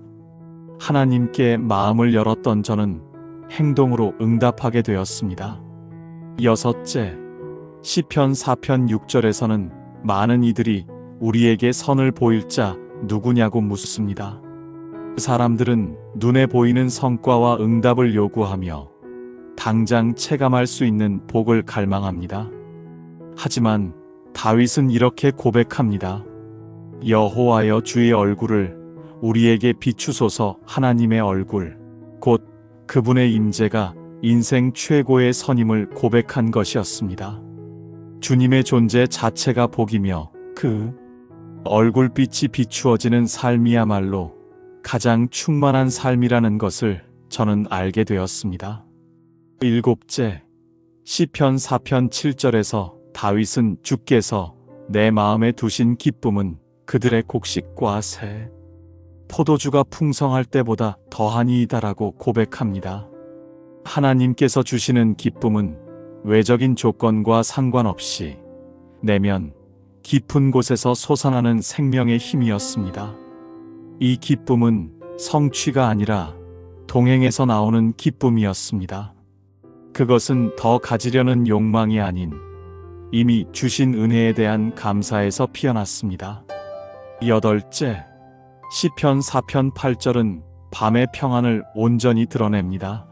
하나님께 마음을 열었던 저는 행동으로 응답하게 되었습니다. 여섯째, 시편 4편 6절에서는 많은 이들이 우리에게 선을 보일 자 누구냐고 묻습니다. 사람들은 눈에 보이는 성과와 응답을 요구하며 당장 체감할 수 있는 복을 갈망합니다. 하지만 다윗은 이렇게 고백합니다. 여호와여 주의 얼굴을 우리에게 비추소서. 하나님의 얼굴, 곧 그분의 임재가 인생 최고의 선임을 고백한 것이었습니다. 주님의 존재 자체가 복이며 그 얼굴빛이 비추어지는 삶이야말로 가장 충만한 삶이라는 것을 저는 알게 되었습니다. 일곱째, 시편 4편 7절에서 다윗은 주께서 내 마음에 두신 기쁨은 그들의 곡식과 새 포도주가 풍성할 때보다 더하니이다라고 고백합니다. 하나님께서 주시는 기쁨은 외적인 조건과 상관없이 내면 깊은 곳에서 솟아나는 생명의 힘이었습니다. 이 기쁨은 성취가 아니라 동행에서 나오는 기쁨이었습니다. 그것은 더 가지려는 욕망이 아닌 이미 주신 은혜에 대한 감사에서 피어났습니다. 여덟째, 시편 4편 8절은 밤의 평안을 온전히 드러냅니다.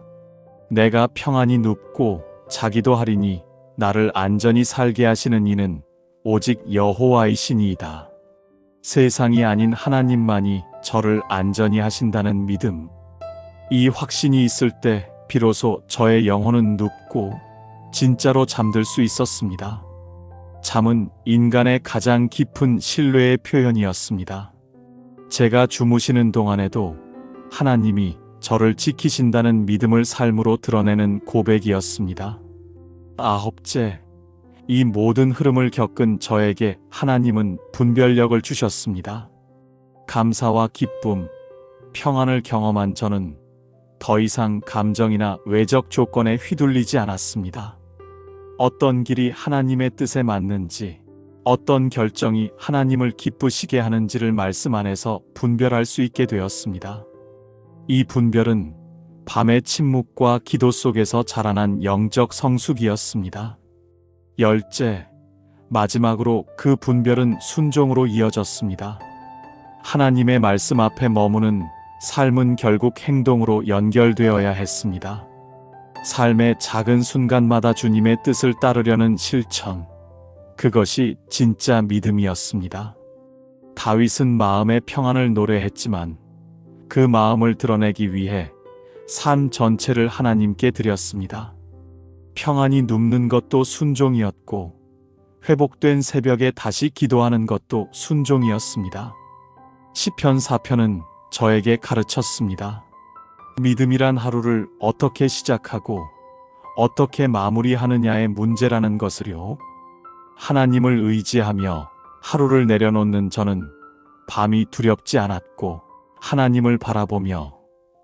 내가 평안히 눕고 자기도 하리니 나를 안전히 살게 하시는 이는 오직 여호와이시니이다. 세상이 아닌 하나님만이 저를 안전히 하신다는 믿음. 이 확신이 있을 때 비로소 저의 영혼은 눕고 진짜로 잠들 수 있었습니다. 잠은 인간의 가장 깊은 신뢰의 표현이었습니다. 제가 주무시는 동안에도 하나님이 저를 지키신다는 믿음을 삶으로 드러내는 고백이었습니다. 아홉째, 이 모든 흐름을 겪은 저에게 하나님은 분별력을 주셨습니다. 감사와 기쁨, 평안을 경험한 저는 더 이상 감정이나 외적 조건에 휘둘리지 않았습니다. 어떤 길이 하나님의 뜻에 맞는지, 어떤 결정이 하나님을 기쁘시게 하는지를 말씀 안에서 분별할 수 있게 되었습니다. 이 분별은 밤의 침묵과 기도 속에서 자라난 영적 성숙이었습니다. 열째, 마지막으로 그 분별은 순종으로 이어졌습니다. 하나님의 말씀 앞에 머무는 삶은 결국 행동으로 연결되어야 했습니다. 삶의 작은 순간마다 주님의 뜻을 따르려는 실천, 그것이 진짜 믿음이었습니다. 다윗은 마음의 평안을 노래했지만 그 마음을 드러내기 위해 삶 전체를 하나님께 드렸습니다. 평안이 눕는 것도 순종이었고 회복된 새벽에 다시 기도하는 것도 순종이었습니다. 시편 4편은 저에게 가르쳤습니다. 믿음이란 하루를 어떻게 시작하고 어떻게 마무리하느냐의 문제라는 것을요. 하나님을 의지하며 하루를 내려놓는 저는 밤이 두렵지 않았고 하나님을 바라보며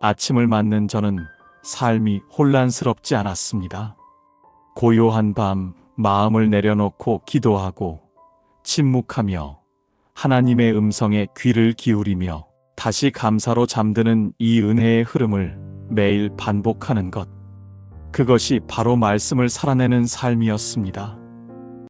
아침을 맞는 저는 삶이 혼란스럽지 않았습니다. 고요한 밤 마음을 내려놓고 기도하고 침묵하며 하나님의 음성에 귀를 기울이며 다시 감사로 잠드는 이 은혜의 흐름을 매일 반복하는 것. 그것이 바로 말씀을 살아내는 삶이었습니다.